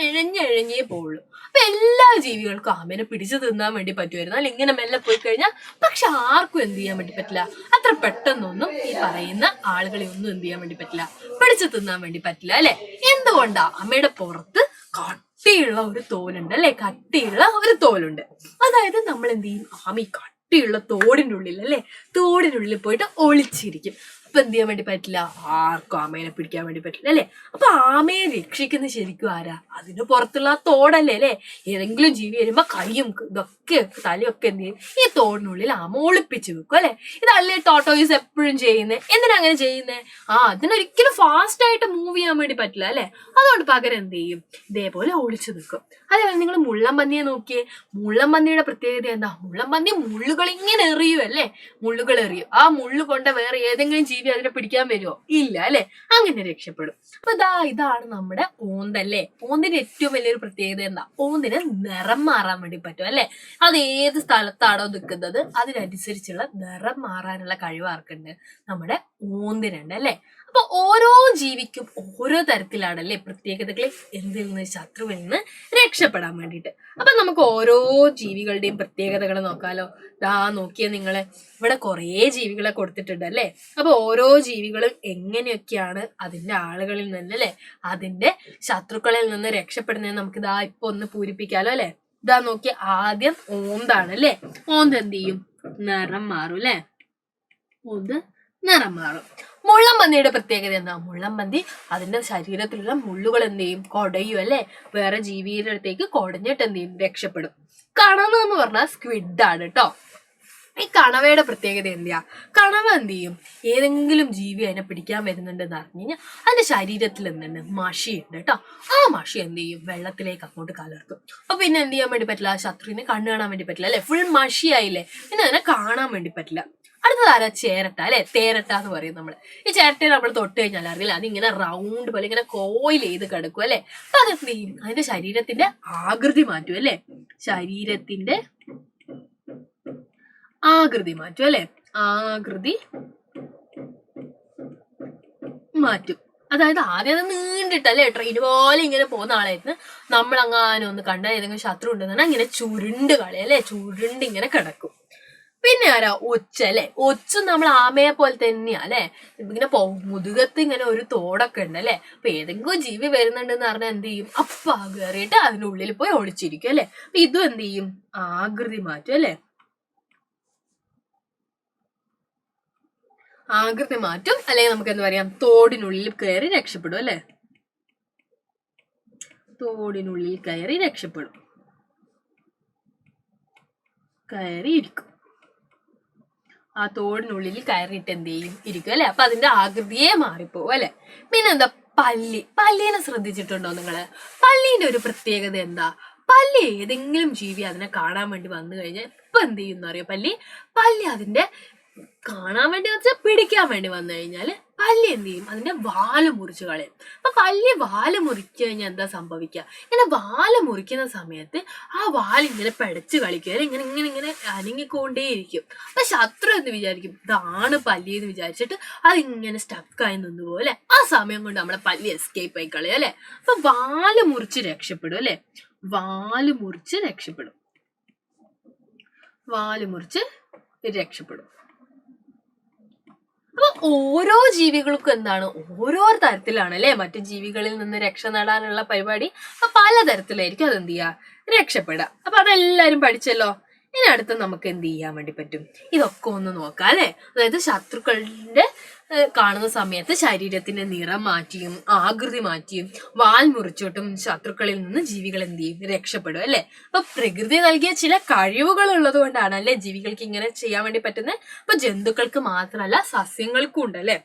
എഴഞ്ഞേ പോവുള്ളൂ. അപ്പൊ എല്ലാ ജീവികൾക്കും ആമേനെ പിടിച്ചു തിന്നാൻ വേണ്ടി പറ്റുമായിരുന്നു അല്ലെ, ഇങ്ങനെ മെല്ലെ പോയി കഴിഞ്ഞാൽ. പക്ഷെ ആർക്കും എന്ത് ചെയ്യാൻ വേണ്ടി പറ്റില്ല, അത്ര പെട്ടെന്നൊന്നും ഈ പറയുന്ന ആളുകളെ ഒന്നും എന്ത് ചെയ്യാൻ വേണ്ടി പറ്റില്ല, പിടിച്ചു തിന്നാൻ വേണ്ടി പറ്റില്ല അല്ലെ. എന്തുകൊണ്ടാ? അമ്മയുടെ പുറത്ത് കട്ടിയുള്ള ഒരു തോലുണ്ട് അല്ലെ, കട്ടിയുള്ള ഒരു തോലുണ്ട്. അതായത് നമ്മൾ എന്ത് ചെയ്യും, ആമ ഈ കട്ടിയുള്ള തോടിൻ്റെ ഉള്ളിൽ അല്ലെ, തോടിനുള്ളിൽ പോയിട്ട് ഒളിച്ചിരിക്കും. അപ്പൊ എന്ത് ചെയ്യാൻ വേണ്ടി പറ്റില്ല, ആർക്കും ആമേനെ പിടിക്കാൻ വേണ്ടി പറ്റില്ല അല്ലെ. അപ്പൊ ആമയെ രക്ഷിക്കുന്ന ശരിക്കും ആരാ, അതിന് പുറത്തുള്ള ആ തോടല്ലേ അല്ലെ. ഏതെങ്കിലും ജീവി വരുമ്പോ കൈയും ഇതൊക്കെ തലയൊക്കെ എന്ത് ചെയ്യും, ഈ തോടിനുള്ളിൽ ആമ ഒളിപ്പിച്ചു വെക്കും അല്ലെ. ഇതല്ലേ ടോട്ടോയിസ് എപ്പോഴും ചെയ്യുന്നത്. എന്തിനാ അങ്ങനെ ചെയ്യുന്നത്, അതിനൊരിക്കലും ഫാസ്റ്റ് ആയിട്ട് മൂവ് ചെയ്യാൻ വേണ്ടി പറ്റില്ല അല്ലെ. അതുകൊണ്ട് പകരം എന്ത് ചെയ്യും, ഇതേപോലെ ഒളിച്ചു നിൽക്കും. അതേപോലെ നിങ്ങൾ മുള്ളൻപന്നിയെ നോക്കിയേ. മുള്ളൻപന്നിയുടെ പ്രത്യേകത എന്താ, മുള്ളൻപന്നി മുള്ളുകൾ ഇങ്ങനെ എറിയും അല്ലെ, മുള്ളുകൾ എറിയും. ആ മുള്ളു കൊണ്ട് വേറെ ഏതെങ്കിലും ജീവി അതിനെ പിടിക്കാൻ വരുമോ, ഇല്ല അല്ലെ, അങ്ങനെ രക്ഷപ്പെടും. അപ്പൊ ഇതാണ് നമ്മുടെ ഓന്തല്ലേ. ഓന്തിന്റെ ഏറ്റവും വലിയൊരു പ്രത്യേകത എന്താ, ഓന്തിന് നിറം മാറാൻ വേണ്ടി പറ്റും അല്ലെ. അത് ഏത് സ്ഥലത്താണോ നിൽക്കുന്നത് അതിനനുസരിച്ചുള്ള നിറം മാറാനുള്ള കഴിവ് ആർക്കുണ്ട്, നമ്മുടെ ഓന്തിനുണ്ട് അല്ലെ. അപ്പൊ ഓരോ ജീവിക്കും ഓരോ തരത്തിലാണല്ലേ പ്രത്യേകതകൾ എന്തിൽ നിന്ന്, ശത്രുവിൽ നിന്ന് രക്ഷപ്പെടാൻ വേണ്ടിയിട്ട്. അപ്പൊ നമുക്ക് ഓരോ ജീവികളുടെയും പ്രത്യേകതകൾ നോക്കാലോ. നോക്കിയാൽ നിങ്ങള് ഇവിടെ കുറേ ജീവികളെ കൊടുത്തിട്ടുണ്ട് അല്ലെ. അപ്പൊ ഓരോ ജീവികളും എങ്ങനെയൊക്കെയാണ് അതിന്റെ ആളുകളിൽ നിന്ന് അല്ലെ, അതിന്റെ ശത്രുക്കളിൽ നിന്ന് രക്ഷപ്പെടുന്നത് നമുക്ക് ഇപ്പൊ ഒന്ന് പൂരിപ്പിക്കാലോ അല്ലെ. നോക്കിയ ആദ്യം ഓന്താണ് അല്ലെ. ഓന്ത് എന്ത് ചെയ്യും, നിറം മാറും അല്ലെ. ഓന്ത് നിറം മാറും. മുള്ളൻപന്നിയുടെ പ്രത്യേകത എന്താ, മുള്ളൻപന്തി അതിന്റെ ശരീരത്തിലുള്ള മുള്ളുകൾ എന്ത് ചെയ്യും, കൊടയും അല്ലെ. വേറെ ജീവിയുടെ അടുത്തേക്ക് കൊടഞ്ഞിട്ട് എന്ത് ചെയ്യും, രക്ഷപ്പെടും. കണവ എന്ന് പറഞ്ഞാൽ സ്ക്വിഡ് ആണ് കേട്ടോ. ഈ കണവയുടെ പ്രത്യേകത എന്തിയാ, കണവ എന്ത് ചെയ്യും, ഏതെങ്കിലും ജീവി അതിനെ പിടിക്കാൻ വരുന്നുണ്ടെന്ന് അറിഞ്ഞു കഴിഞ്ഞാൽ അതിന്റെ ശരീരത്തിൽ എന്തുണ്ട്, മഷിയുണ്ട് കേട്ടോ. ആ മഷി എന്ത് ചെയ്യും, വെള്ളത്തിലേക്ക് അങ്ങോട്ട് കലർത്തും. അപ്പൊ പിന്നെ എന്ത് ചെയ്യാൻ വേണ്ടി പറ്റില്ല, ശത്രുവിനെ കണ്ണു കാണാൻ വേണ്ടി പറ്റില്ല അല്ലെ. ഫുൾ മഷിയായില്ലേ, പിന്നെ അതിനെ കാണാൻ വേണ്ടി പറ്റില്ല. അടുത്തതാരാ, ചേരട്ട അല്ലെ. തേരട്ട എന്ന് പറയും നമ്മള്. ഈ ചേരട്ടയെ നമ്മൾ തൊട്ട് കഴിഞ്ഞാൽ അറിയില്ല, അതിങ്ങനെ റൗണ്ട് പോലെ ഇങ്ങനെ കോയിൽ ചെയ്ത് കിടക്കും അല്ലെ. അപ്പൊ അതെന്ത് ചെയ്യും, അതിന്റെ ശരീരത്തിന്റെ ആകൃതി മാറ്റും അല്ലെ. ശരീരത്തിന്റെ ആകൃതി മാറ്റും അല്ലെ. ആകൃതി മാറ്റും. അതായത് ആദ്യം അത് നീണ്ടിട്ടല്ലേ, ട്രെയിൻ പോലെ ഇങ്ങനെ പോകുന്ന ആളായിരുന്നു. നമ്മൾ അങ്ങനെ ഒന്ന് കണ്ട ഏതെങ്കിലും ശത്രു ഉണ്ടെന്നാണ് ഇങ്ങനെ ചുരുണ്ട് കളി അല്ലെ, ചുരുണ്ട് ഇങ്ങനെ കിടക്കും. പിന്നെ ആരാ, ഒച്ച അല്ലെ. ഒച്ചും നമ്മൾ ആമയെ പോലെ തന്നെയാ അല്ലെ. ഇങ്ങനെ മുതുകത്ത് ഇങ്ങനെ ഒരു തോടൊക്കെ ഉണ്ട് അല്ലെ. അപ്പൊ ഏതെങ്കിലും ജീവി വരുന്നുണ്ടെന്ന് പറഞ്ഞാൽ എന്ത് ചെയ്യും, അപ്പ കയറിയിട്ട് അതിനുള്ളിൽ പോയി ഒളിച്ചിരിക്കും അല്ലെ. അപ്പൊ ഇതും എന്ത് ചെയ്യും, ആകൃതി മാറ്റും അല്ലെ. ആകൃതി മാറ്റും, അല്ലെങ്കിൽ നമുക്ക് എന്താ പറയാം, തോടിനുള്ളിൽ കയറി രക്ഷപ്പെടും അല്ലെ. തോടിനുള്ളിൽ കയറി രക്ഷപ്പെടും, കയറിയിരിക്കും. ആ തോടിനുള്ളിൽ കയറിയിട്ട് എന്ത് ചെയ്യും, ഇരിക്കും അല്ലെ. അപ്പൊ അതിന്റെ ആകൃതിയെ മാറിപ്പോവും അല്ലെ. പിന്നെന്താ, പല്ലിനെ ശ്രദ്ധിച്ചിട്ടുണ്ടോ നിങ്ങള്. പല്ലിന്റെ ഒരു പ്രത്യേകത എന്താ, പല്ലി ഏതെങ്കിലും ജീവി അതിനെ കാണാൻ വേണ്ടി വന്നു കഴിഞ്ഞാൽ ഇപ്പൊ എന്ത് ചെയ്യുന്ന അറിയോ, പല്ലി അതിന്റെ കാണാൻ വേണ്ടി വെച്ചാൽ പിടിക്കാൻ വേണ്ടി വന്നു കഴിഞ്ഞാല് പല്ലി എന്ത് ചെയ്യും, അതിന്റെ വാല് മുറിച്ച് കളയും. അപ്പൊ പല്ലി വാല് മുറിച്ചു കഴിഞ്ഞാൽ എന്താ സംഭവിക്കുക, ഇങ്ങനെ വാല് മുറിക്കുന്ന സമയത്ത് ആ വാലിങ്ങനെ പെടച്ച് കളിക്കുക, ഇങ്ങനെ ഇങ്ങനെ ഇങ്ങനെ അനങ്ങിക്കൊണ്ടേയിരിക്കും. അപ്പൊ ശത്രു എന്ന് വിചാരിക്കും ഇതാണ് പല്ലി എന്ന് വിചാരിച്ചിട്ട് അതിങ്ങനെ സ്റ്റക്കായി നിന്നുപോലെ. ആ സമയം കൊണ്ട് നമ്മളെ പല്ലി എസ്കേപ്പ് ആയി കളയും അല്ലെ. അപ്പൊ വാല് മുറിച്ച് രക്ഷപ്പെടും അല്ലെ. വാല് മുറിച്ച് രക്ഷപ്പെടും, വാല് മുറിച്ച് രക്ഷപ്പെടും. അപ്പൊ ഓരോ ജീവികൾക്കും എന്താണ്, ഓരോ തരത്തിലാണ് അല്ലെ മറ്റു ജീവികളിൽ നിന്ന് രക്ഷ നേടാനുള്ള പരിപാടി. അപ്പൊ പലതരത്തിലായിരിക്കും അതെന്ത് ചെയ്യുക, രക്ഷപ്പെടുക. അപ്പൊ അതെല്ലാരും പഠിച്ചല്ലോ. ഇനി അടുത്ത് നമുക്ക് എന്ത് ചെയ്യാൻ വേണ്ടി പറ്റും, ഇതൊക്കെ ഒന്ന് നോക്കാം അല്ലെ. അതായത് ശത്രുക്കളുടെ കാണുന്ന സമയത്ത് ശരീരത്തിന്റെ നിറം മാറ്റിയും ആകൃതി മാറ്റിയും വാൽ മുറിച്ചോട്ടും ശത്രുക്കളിൽ നിന്ന് ജീവികൾ എന്ത് ചെയ്യും, രക്ഷപ്പെടും അല്ലെ. അപ്പൊ പ്രകൃതി നൽകിയ ചില കഴിവുകൾ ഉള്ളത് കൊണ്ടാണ് അല്ലെ ജീവികൾക്ക് ഇങ്ങനെ ചെയ്യാൻ വേണ്ടി പറ്റുന്നത്. അപ്പൊ ജന്തുക്കൾക്ക് മാത്രമല്ല സസ്യങ്ങൾക്കും ഉണ്ട് അല്ലെ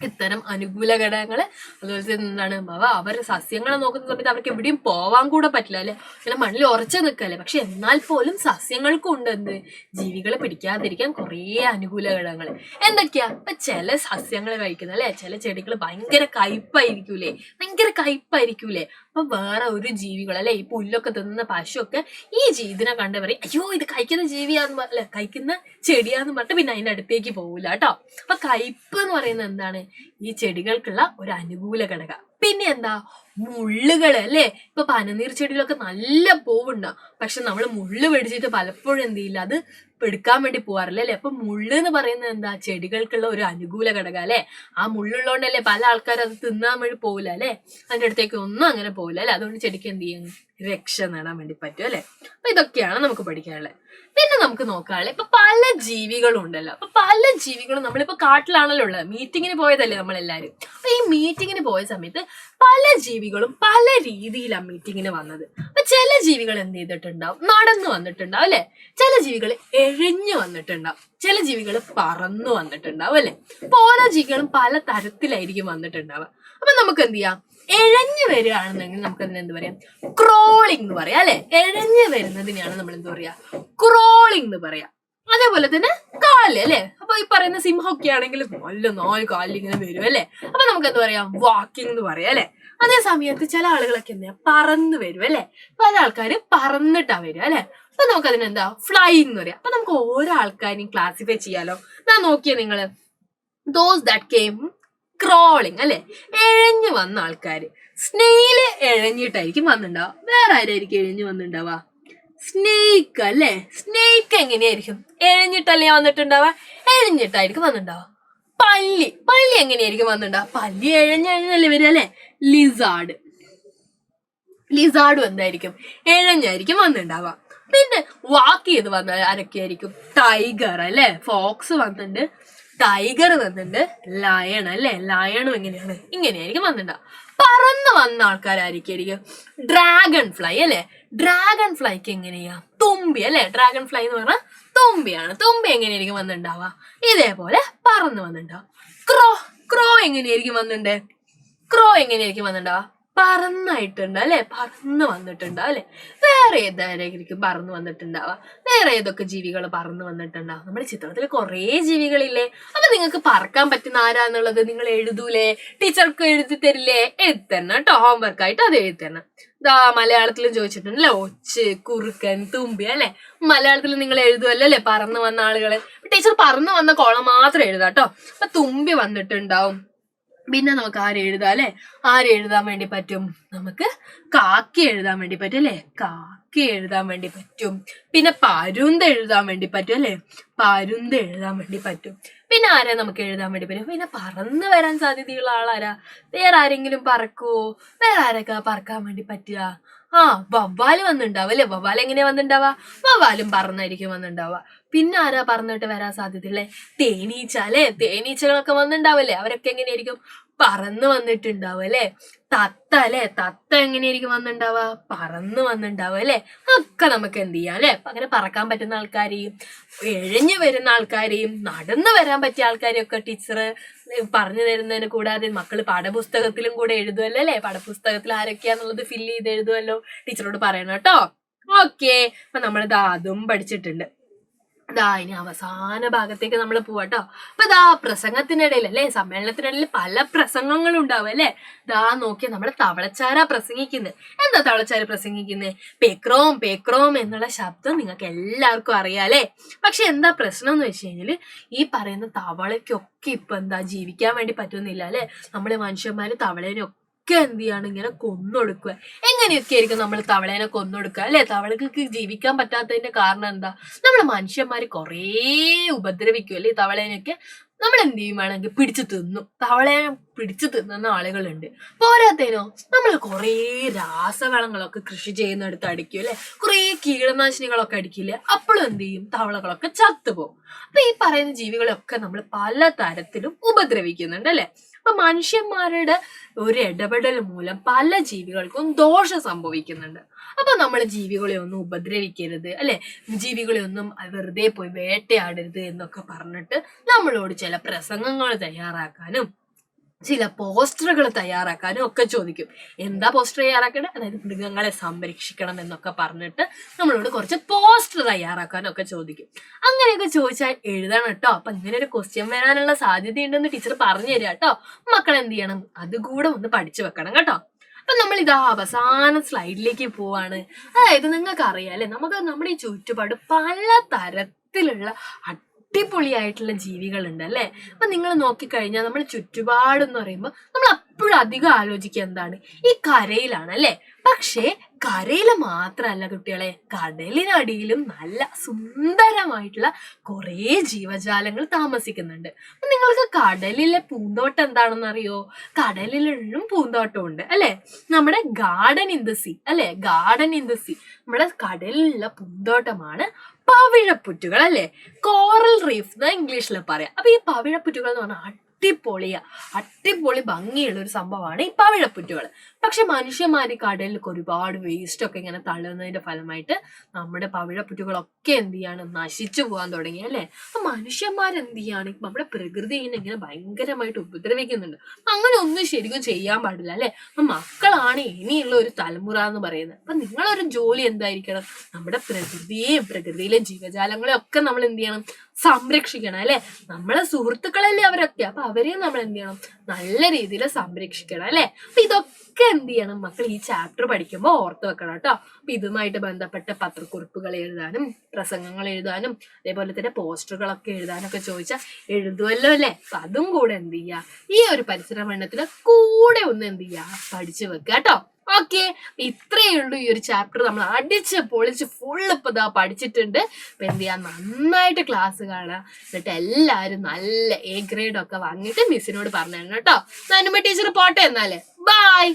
ഇത്തരം അനുകൂല ഘടകങ്ങള്. അതുപോലെ തന്നെ എന്താണ്, അവര് സസ്യങ്ങളെ നോക്കുന്ന സമയത്ത് അവർക്ക് എവിടെയും പോവാൻ കൂടെ പറ്റില്ല അല്ലെ, ഇങ്ങനെ മണ്ണിൽ ഉറച്ചു നിൽക്കല്ലേ. പക്ഷെ എന്നാൽ പോലും സസ്യങ്ങൾക്കും ഉണ്ട് എന്ത്, ജീവികളെ പിടിക്കാതിരിക്കാൻ കുറേ അനുകൂല ഘടകങ്ങൾ. എന്തൊക്കെയാ, ഇപ്പൊ ചില സസ്യങ്ങൾ കഴിക്കുന്ന അല്ലെ, ചില ചെടികൾ ഭയങ്കര കയ്പായിരിക്കൂലേ, ഭയങ്കര കയ്പായിരിക്കൂലേ. അപ്പൊ വേറെ ഒരു ജീവികൾ അല്ലെ, ഈ പുല്ലൊക്കെ തിന്നുന്ന പശുവൊക്കെ ഈ ഇതിനെ കണ്ട് പറയും, അയ്യോ ഇത് കഴിക്കുന്ന ജീവിയാന്ന് അല്ലെ, കഴിക്കുന്ന ചെടിയാന്ന് പറഞ്ഞിട്ട് പിന്നെ അതിന്റെ അടുത്തേക്ക് പോകൂല കേട്ടോ. അപ്പൊ കയ്പ് എന്ന് പറയുന്നത് എന്താണ്, ഈ ചെടികൾക്കുള്ള ഒരു അനുകൂല ഘടക. പിന്നെ എന്താ, മുള്ളുകള് അല്ലെ. ഇപ്പൊ പനനീർ ചെടിയിലൊക്കെ നല്ല പൂവുണ്ടാവും, പക്ഷെ നമ്മൾ മുള്ള് പിടിച്ചിട്ട് പലപ്പോഴും എന്ത് ചെയ്യില്ല, അത് എടുക്കാൻ വേണ്ടി പോവാറില്ല അല്ലെ. അപ്പൊ മുള്ള് എന്ന് പറയുന്നത് എന്താ, ചെടികൾക്കുള്ള ഒരു അനുകൂല ഘടക അല്ലെ. ആ മുള്ളുള്ളതുകൊണ്ടല്ലേ പല ആൾക്കാരും അത് തിന്നാൻ വേണ്ടി പോകില്ല അല്ലെ, അതിന്റെ അടുത്തേക്ക് ഒന്നും അങ്ങനെ പോകില്ല അല്ലെ. അതുകൊണ്ട് ചെടിക്ക് എന്ത് ചെയ്യും, രക്ഷ നേടാൻ വേണ്ടി പറ്റും അല്ലെ. അപ്പൊ ഇതൊക്കെയാണ് നമുക്ക് പഠിക്കാനുള്ളത്. പിന്നെ നമുക്ക് നോക്കാനുള്ളത് ഇപ്പൊ പല ജീവികളും ഉണ്ടല്ലോ. അപ്പൊ പല ജീവികളും നമ്മളിപ്പോ കാട്ടിലാണല്ലോ ഉള്ളത്, മീറ്റിങ്ങിന് പോയതല്ലേ നമ്മളെല്ലാരും. അപ്പൊ ഈ മീറ്റിങ്ങിന് പോയ സമയത്ത് പല ജീവികളും പല രീതിയിലാണ് മീറ്റിങ്ങിന് വന്നത്. അപ്പൊ ചില ജീവികൾ എന്ത് ചെയ്തിട്ടുണ്ടാവും, നടന്നു വന്നിട്ടുണ്ടാവും അല്ലെ. ചില ജീവികൾ എഴഞ്ഞു വന്നിട്ടുണ്ടാവും, ചില ജീവികൾ പറന്നു വന്നിട്ടുണ്ടാവും അല്ലെ. അപ്പൊ ഓരോ ജീവികളും പല തരത്തിലായിരിക്കും വന്നിട്ടുണ്ടാവുക. അപ്പൊ നമുക്ക് എന്ത് ചെയ്യാം, എഴഞ്ഞു വരികയാണെന്നെങ്കിൽ നമുക്ക് അതിന് എന്ത് പറയാം, ക്രോളിംഗ് എന്ന് പറയാം അല്ലെ. എഴഞ്ഞു വരുന്നതിനെയാണ് നമ്മൾ എന്ത് പറയാ, ക്രോളിംഗ് എന്ന് പറയാം. അതേപോലെ തന്നെ കാല് അല്ലെ. അപ്പൊ ഈ പറയുന്ന സിംഹമൊക്കെ ആണെങ്കിൽ നല്ല 4 കാലിൽ ഇങ്ങനെ വരും അല്ലെ. അപ്പൊ നമുക്ക് എന്ത് പറയാം, വാക്കിംഗ് എന്ന് പറയാം അല്ലെ. അതേ സമയത്ത് ചില ആളുകളൊക്കെ എന്താ, പറന്ന് വരും അല്ലെ. പല ആൾക്കാര് പറന്നിട്ടാ വരും അല്ലെ. അപ്പൊ നമുക്ക് അതിനെന്താ, ഫ്ലൈയിങ് എന്ന് പറയാം. അപ്പൊ നമുക്ക് ഓരോ ആൾക്കാരെയും ക്ലാസിഫൈ ചെയ്യാലോ. ഞാൻ നോക്കിയേ നിങ്ങള്, ദോസ് ദാറ്റ് കെയിം ക്രോളിംഗ് അല്ലെ, എഴഞ്ഞു വന്ന ആൾക്കാര്. സ്നെയില് എഴഞ്ഞിട്ടായിരിക്കും വന്നിണ്ടാവുക. വേറെ ആരായിരിക്കും എഴഞ്ഞു വന്നിണ്ടാവുക, സ്നേക്ക് അല്ലെ. സ്നേക്ക് എങ്ങനെയായിരിക്കും, എഴഞ്ഞിട്ടല്ലേ വന്നിട്ടുണ്ടാവുക, എഴഞ്ഞിട്ടായിരിക്കും വന്നിട്ടുണ്ടാവുക. പല്ലി എങ്ങനെയായിരിക്കും വന്നിട്ടുണ്ടാവുക, പല്ലി എഴഞ്ഞല്ലേ വരിക അല്ലെ. ലിസാർഡും എന്തായിരിക്കും, എഴഞ്ഞായിരിക്കും വന്നിട്ടുണ്ടാവുക. പിന്നെ വാക്ക് ചെയ്ത് വന്ന ആരൊക്കെയായിരിക്കും, ടൈഗർ അല്ലെ. ഫോക്സ് വന്നിട്ടുണ്ട്, ടൈഗർ വന്നിട്ടുണ്ട്, ലയൺ അല്ലെ. ലയണും ഇങ്ങനെയായിരിക്കും വന്നിട്ടുണ്ടാവുക. പറന്ന് വന്ന ആൾക്കാരായിരിക്കും ഡ്രാഗൺ ഫ്ലൈ അല്ലെ. ഡ്രാഗൺ ഫ്ലൈക്ക് എങ്ങനെയാ, തുമ്പി അല്ലെ. ഡ്രാഗൺ ഫ്ലൈ എന്ന് പറഞ്ഞാൽ തുമ്പിയാണ്. തുമ്പി എങ്ങനെയായിരിക്കും വന്നിട്ടുണ്ടാവുക, ഇതേപോലെ പറന്ന് വന്നിട്ടുണ്ടാവും. ക്രോ എങ്ങനെയായിരിക്കും വന്നിട്ടുണ്ടാവുക, പറന്നായിട്ടുണ്ട് അല്ലെ, പറന്ന് വന്നിട്ടുണ്ടാവും അല്ലെ. വേറെ ഏതായിരിക്കും പറന്ന് വന്നിട്ടുണ്ടാവുക, വേറെ ഏതൊക്കെ ജീവികൾ പറന്ന് വന്നിട്ടുണ്ടാവും. നമ്മുടെ ചിത്രത്തിൽ കുറെ ജീവികളില്ലേ. അപ്പൊ നിങ്ങൾക്ക് പറക്കാൻ പറ്റുന്ന ആരാന്നുള്ളത് നിങ്ങൾ എഴുതൂലേ, ടീച്ചർക്ക് എഴുതി തരില്ലേ, എഴുതി തരണം കേട്ടോ. ഹോംവർക്ക് ആയിട്ട് അത് എഴുതി തരണം. മലയാളത്തിലും ചോദിച്ചിട്ടുണ്ടല്ലേ, ഒച്ച്, കുറുക്കൻ, തുമ്പി അല്ലെ. മലയാളത്തിൽ നിങ്ങൾ എഴുതുമല്ലോ അല്ലെ പറന്ന് വന്ന ആളുകള്. ടീച്ചർ പറന്ന് വന്ന കോളം മാത്രം എഴുതാം കേട്ടോ. അപ്പൊ തുമ്പി വന്നിട്ടുണ്ടാവും. പിന്നെ നമുക്ക് ആരെഴുതാം അല്ലെ, ആരെഴുതാൻ വേണ്ടി പറ്റും, നമുക്ക് കാക്കി എഴുതാൻ വേണ്ടി പറ്റും അല്ലെ. കാക്കി എഴുതാൻ വേണ്ടി പറ്റും. പിന്നെ പരുന്ത് എഴുതാൻ വേണ്ടി പറ്റും അല്ലെ, പരുന്ത് എഴുതാൻ വേണ്ടി പറ്റും. പിന്നെ ആരാ നമുക്ക് എഴുതാൻ വേണ്ടി പറ്റും, പിന്നെ പറന്ന് വരാൻ സാധ്യതയുള്ള ആളാരാ, വേറെ ആരെങ്കിലും പറക്കുവോ, വേറെ ആരൊക്കെ പറക്കാൻ വേണ്ടി പറ്റുക, വവ്വാല് വന്നിണ്ടാവും അല്ലെ. വവ്വാൽ എങ്ങനെയാ വന്നിണ്ടാവുക, വവ്വാലും പറന്നായിരിക്കും വന്നിണ്ടാവുക. പിന്നെ ആരാ പറന്നിട്ട് വരാൻ സാധ്യതയുള്ളേ, തേനീച്ച അല്ലെ. തേനീച്ചകളൊക്കെ വന്നിണ്ടാവല്ലേ, അവരൊക്കെ എങ്ങനെയായിരിക്കും, പറന്ന് വന്നിട്ടുണ്ടാവും അല്ലെ. തത്ത അല്ലെ, തത്ത എങ്ങനെയായിരിക്കും വന്നിണ്ടാവുക, പറന്ന് വന്നിണ്ടാവും അല്ലെ. ഒക്കെ നമുക്ക് എന്ത് ചെയ്യാം അല്ലെ, അങ്ങനെ പറക്കാൻ പറ്റുന്ന ആൾക്കാരെയും എഴഞ്ഞു വരുന്ന ആൾക്കാരെയും നടന്നു വരാൻ പറ്റിയ ആൾക്കാരെയും ഒക്കെ ടീച്ചർ പറഞ്ഞു തരുന്നതിന് കൂടാതെ മക്കള് പാഠപുസ്തകത്തിലും കൂടെ എഴുതുമല്ലോ അല്ലെ. പാഠപുസ്തകത്തിൽ ആരൊക്കെയാന്നുള്ളത് ഫില്ല് ചെയ്ത് എഴുതുമല്ലോ, ടീച്ചറോട് പറയണം കേട്ടോ. ഓക്കെ, അപ്പൊ നമ്മളിത് അതും പഠിച്ചിട്ടുണ്ട്. ഇനി അവസാന ഭാഗത്തേക്ക് നമ്മൾ പോവാട്ടോ. അപ്പൊ പ്രസംഗത്തിനിടയിൽ അല്ലെ, സമ്മേളനത്തിനിടയിൽ പല പ്രസംഗങ്ങളും ഉണ്ടാവും അല്ലെ. നോക്കിയാൽ നമ്മള് തവളച്ചാര പ്രസംഗിക്കുന്നത്. എന്താ തവളച്ചാര പ്രസംഗിക്കുന്നത്, പേക്രോം പേക്രോം എന്നുള്ള ശബ്ദം നിങ്ങൾക്ക് എല്ലാവർക്കും അറിയാം അല്ലെ. പക്ഷെ എന്താ പ്രശ്നം എന്ന് വെച്ച് കഴിഞ്ഞാല്, ഈ പറയുന്ന തവളയ്ക്കൊക്കെ ഇപ്പൊ എന്താ ജീവിക്കാൻ വേണ്ടി പറ്റുന്നില്ല അല്ലെ. നമ്മള് മനുഷ്യന്മാര് തവളേനൊക്കെ എന്ത് ചെയ്യാണ്, ഇങ്ങനെ കൊന്നൊടുക്കുക. എങ്ങനെയൊക്കെ ആയിരിക്കും നമ്മൾ തവളേനെ കൊന്നൊടുക്കുക അല്ലെ. തവളകൾക്ക് ജീവിക്കാൻ പറ്റാത്തതിന്റെ കാരണം എന്താ, നമ്മൾ മനുഷ്യന്മാര് കുറേ ഉപദ്രവിക്കും അല്ലെ തവളേനൊക്കെ. നമ്മൾ എന്ത് ചെയ്യും, വേണമെങ്കിൽ പിടിച്ചു തിന്നും. തവളേനെ പിടിച്ചു തിന്നുന്ന ആളുകളുണ്ട്. പോരാത്തേനോ നമ്മൾ കുറേ രാസവളങ്ങളൊക്കെ കൃഷി ചെയ്യുന്നിടത്ത് അടിക്കും അല്ലെ, കുറേ കീടനാശിനികളൊക്കെ അടിക്കില്ലേ, അപ്പോഴും എന്ത് ചെയ്യും, തവളകളൊക്കെ ചത്തുപോകും. അപ്പൊ ഈ പറയുന്ന ജീവികളൊക്കെ നമ്മൾ പല തരത്തിലും ഉപദ്രവിക്കുന്നുണ്ട് അല്ലെ. അപ്പൊ മനുഷ്യന്മാരുടെ ഒരു ഇടപെടൽ മൂലം പല ജീവികൾക്കും ദോഷം സംഭവിക്കുന്നുണ്ട്. അപ്പൊ നമ്മൾ ജീവികളെ ഒന്നും ഉപദ്രവിക്കരുത് അല്ലെ, ജീവികളെ ഒന്നും വെറുതെ പോയി വേട്ടയാടരുത് എന്നൊക്കെ പറഞ്ഞിട്ട് നമ്മളോട് ചില പ്രസംഗങ്ങൾ തയ്യാറാക്കാനും ചില പോസ്റ്ററുകൾ തയ്യാറാക്കാനും ഒക്കെ ചോദിക്കും. എന്താ പോസ്റ്റർ തയ്യാറാക്കേണ്ടത്, അതായത് മൃഗങ്ങളെ സംരക്ഷിക്കണം എന്നൊക്കെ പറഞ്ഞിട്ട് നമ്മളോട് കുറച്ച് പോസ്റ്റർ തയ്യാറാക്കാനും ഒക്കെ ചോദിക്കും. അങ്ങനെയൊക്കെ ചോദിച്ചാൽ എഴുതണം കേട്ടോ. അപ്പൊ ഇങ്ങനെ ഒരു ക്വസ്റ്റ്യൻ വരാനുള്ള സാധ്യതയുണ്ടെന്ന് ടീച്ചർ പറഞ്ഞു തരിക കേട്ടോ. മക്കൾ എന്ത് ചെയ്യണം, അതുകൂടെ ഒന്ന് പഠിച്ചു വെക്കണം കേട്ടോ. അപ്പൊ നമ്മൾ അവസാന സ്ലൈഡിലേക്ക് പോവാണ്. അതായത് നിങ്ങൾക്ക് അറിയാം അല്ലെ, നമുക്ക് നമ്മുടെ ഈ ചുറ്റുപാട് പല തരത്തിലുള്ള അടിപൊളിയായിട്ടുള്ള ജീവികളുണ്ട് അല്ലെ. അപ്പൊ നിങ്ങൾ നോക്കിക്കഴിഞ്ഞാൽ നമ്മൾ ചുറ്റുപാടെന്ന് പറയുമ്പോൾ നമ്മൾ എപ്പോഴും അധികം ആലോചിക്കുക എന്താണ്, ഈ കരയിലാണ് അല്ലെ. പക്ഷേ കരയില് മാത്രമല്ല കുട്ടികളെ, കടലിനടിയിലും നല്ല സുന്ദരമായിട്ടുള്ള കുറേ ജീവജാലങ്ങൾ താമസിക്കുന്നുണ്ട്. നിങ്ങൾക്ക് കടലിലെ പൂന്തോട്ടം എന്താണെന്ന് അറിയോ? കടലിലും പൂന്തോട്ടം ഉണ്ട് അല്ലെ. നമ്മുടെ ഗാർഡൻ ഇൻ ദ സീ അല്ലെ, ഗാർഡൻ ഇൻ ദ സീ, നമ്മുടെ കടലിലുള്ള പൂന്തോട്ടമാണ് പവിഴപ്പുറ്റുകൾ അല്ലെ. കോറൽ റീഫ് എന്ന് ഇംഗ്ലീഷിൽ പറയാം. അപ്പൊ ഈ പവിഴപ്പുറ്റുകൾ എന്ന് പറഞ്ഞാൽ അടിപൊളി ഭംഗിയുള്ള ഒരു സംഭവമാണ് ഈ പവിഴപ്പുറ്റുകൾ. പക്ഷെ മനുഷ്യന്മാർ കടലിലേക്ക് ഒരുപാട് വേസ്റ്റ് ഒക്കെ ഇങ്ങനെ തള്ളുന്നതിന്റെ ഫലമായിട്ട് നമ്മുടെ പവിഴപ്പുറ്റുകളൊക്കെ എന്ത് ചെയ്യാണ്, നശിച്ചു പോകാൻ തുടങ്ങി അല്ലെ. അപ്പൊ മനുഷ്യന്മാരെന്ത് ചെയ്യാണ്, നമ്മുടെ പ്രകൃതിനെ ഇങ്ങനെ ഭയങ്കരമായിട്ട് ഉപദ്രവിക്കുന്നുണ്ട്. അങ്ങനെ ഒന്നും ശരിക്കും ചെയ്യാൻ പാടില്ല അല്ലെ. അപ്പൊ മക്കളാണ് ഇനിയുള്ള ഒരു തലമുറ എന്ന് പറയുന്നത്. അപ്പൊ നിങ്ങളൊരു ജോലി എന്തായിരിക്കണം, നമ്മുടെ പ്രകൃതിയിലെ ജീവജാലങ്ങളെ ഒക്കെ നമ്മൾ എന്ത് ചെയ്യണം, സംരക്ഷിക്കണം അല്ലെ. നമ്മളെ സുഹൃത്തുക്കളല്ലേ അവരൊക്കെ. അപ്പൊ അവരെയും നമ്മൾ എന്ത് ചെയ്യണം, നല്ല രീതിയിൽ സംരക്ഷിക്കണം അല്ലെ. അപ്പൊ ഇതൊക്കെ എന്ത് ചെയ്യണം മക്കൾ ഈ ചാപ്റ്റർ പഠിക്കുമ്പോൾ ഓർത്ത് വെക്കണം കേട്ടോ. അപ്പൊ ഇതുമായിട്ട് ബന്ധപ്പെട്ട പത്രക്കുറിപ്പുകൾ എഴുതാനും പ്രസംഗങ്ങൾ എഴുതാനും അതേപോലെ തന്നെ പോസ്റ്ററുകളൊക്കെ എഴുതാനൊക്കെ ചോദിച്ചാൽ എഴുതുമല്ലോ അല്ലെ. അപ്പൊ അതും കൂടെ എന്ത് ചെയ്യുക, ഈ ഒരു പരിസര പഠനത്തിന് കൂടെ ഒന്ന് എന്ത് ചെയ്യുക, പഠിച്ചു വെക്കുക കേട്ടോ. ഓക്കെ, ഇത്രയേ ഉള്ളൂ ഈ ഒരു ചാപ്റ്റർ. നമ്മൾ അടിച്ച് പൊളിച്ച് ഫുള്ള് ഇപ്പൊ ഇതാ പഠിച്ചിട്ടുണ്ട്. അപ്പൊ എന്ത് ചെയ്യാ, നന്നായിട്ട് ക്ലാസ് കാണാം. എന്നിട്ട് എല്ലാവരും നല്ല A ഗ്രേഡ് ഒക്കെ വാങ്ങിയിട്ട് മിസ്സിനോട് പറഞ്ഞു കേട്ടോ. നന്മ ടീച്ചർ പോട്ടെ എന്നാലേ, ബൈ.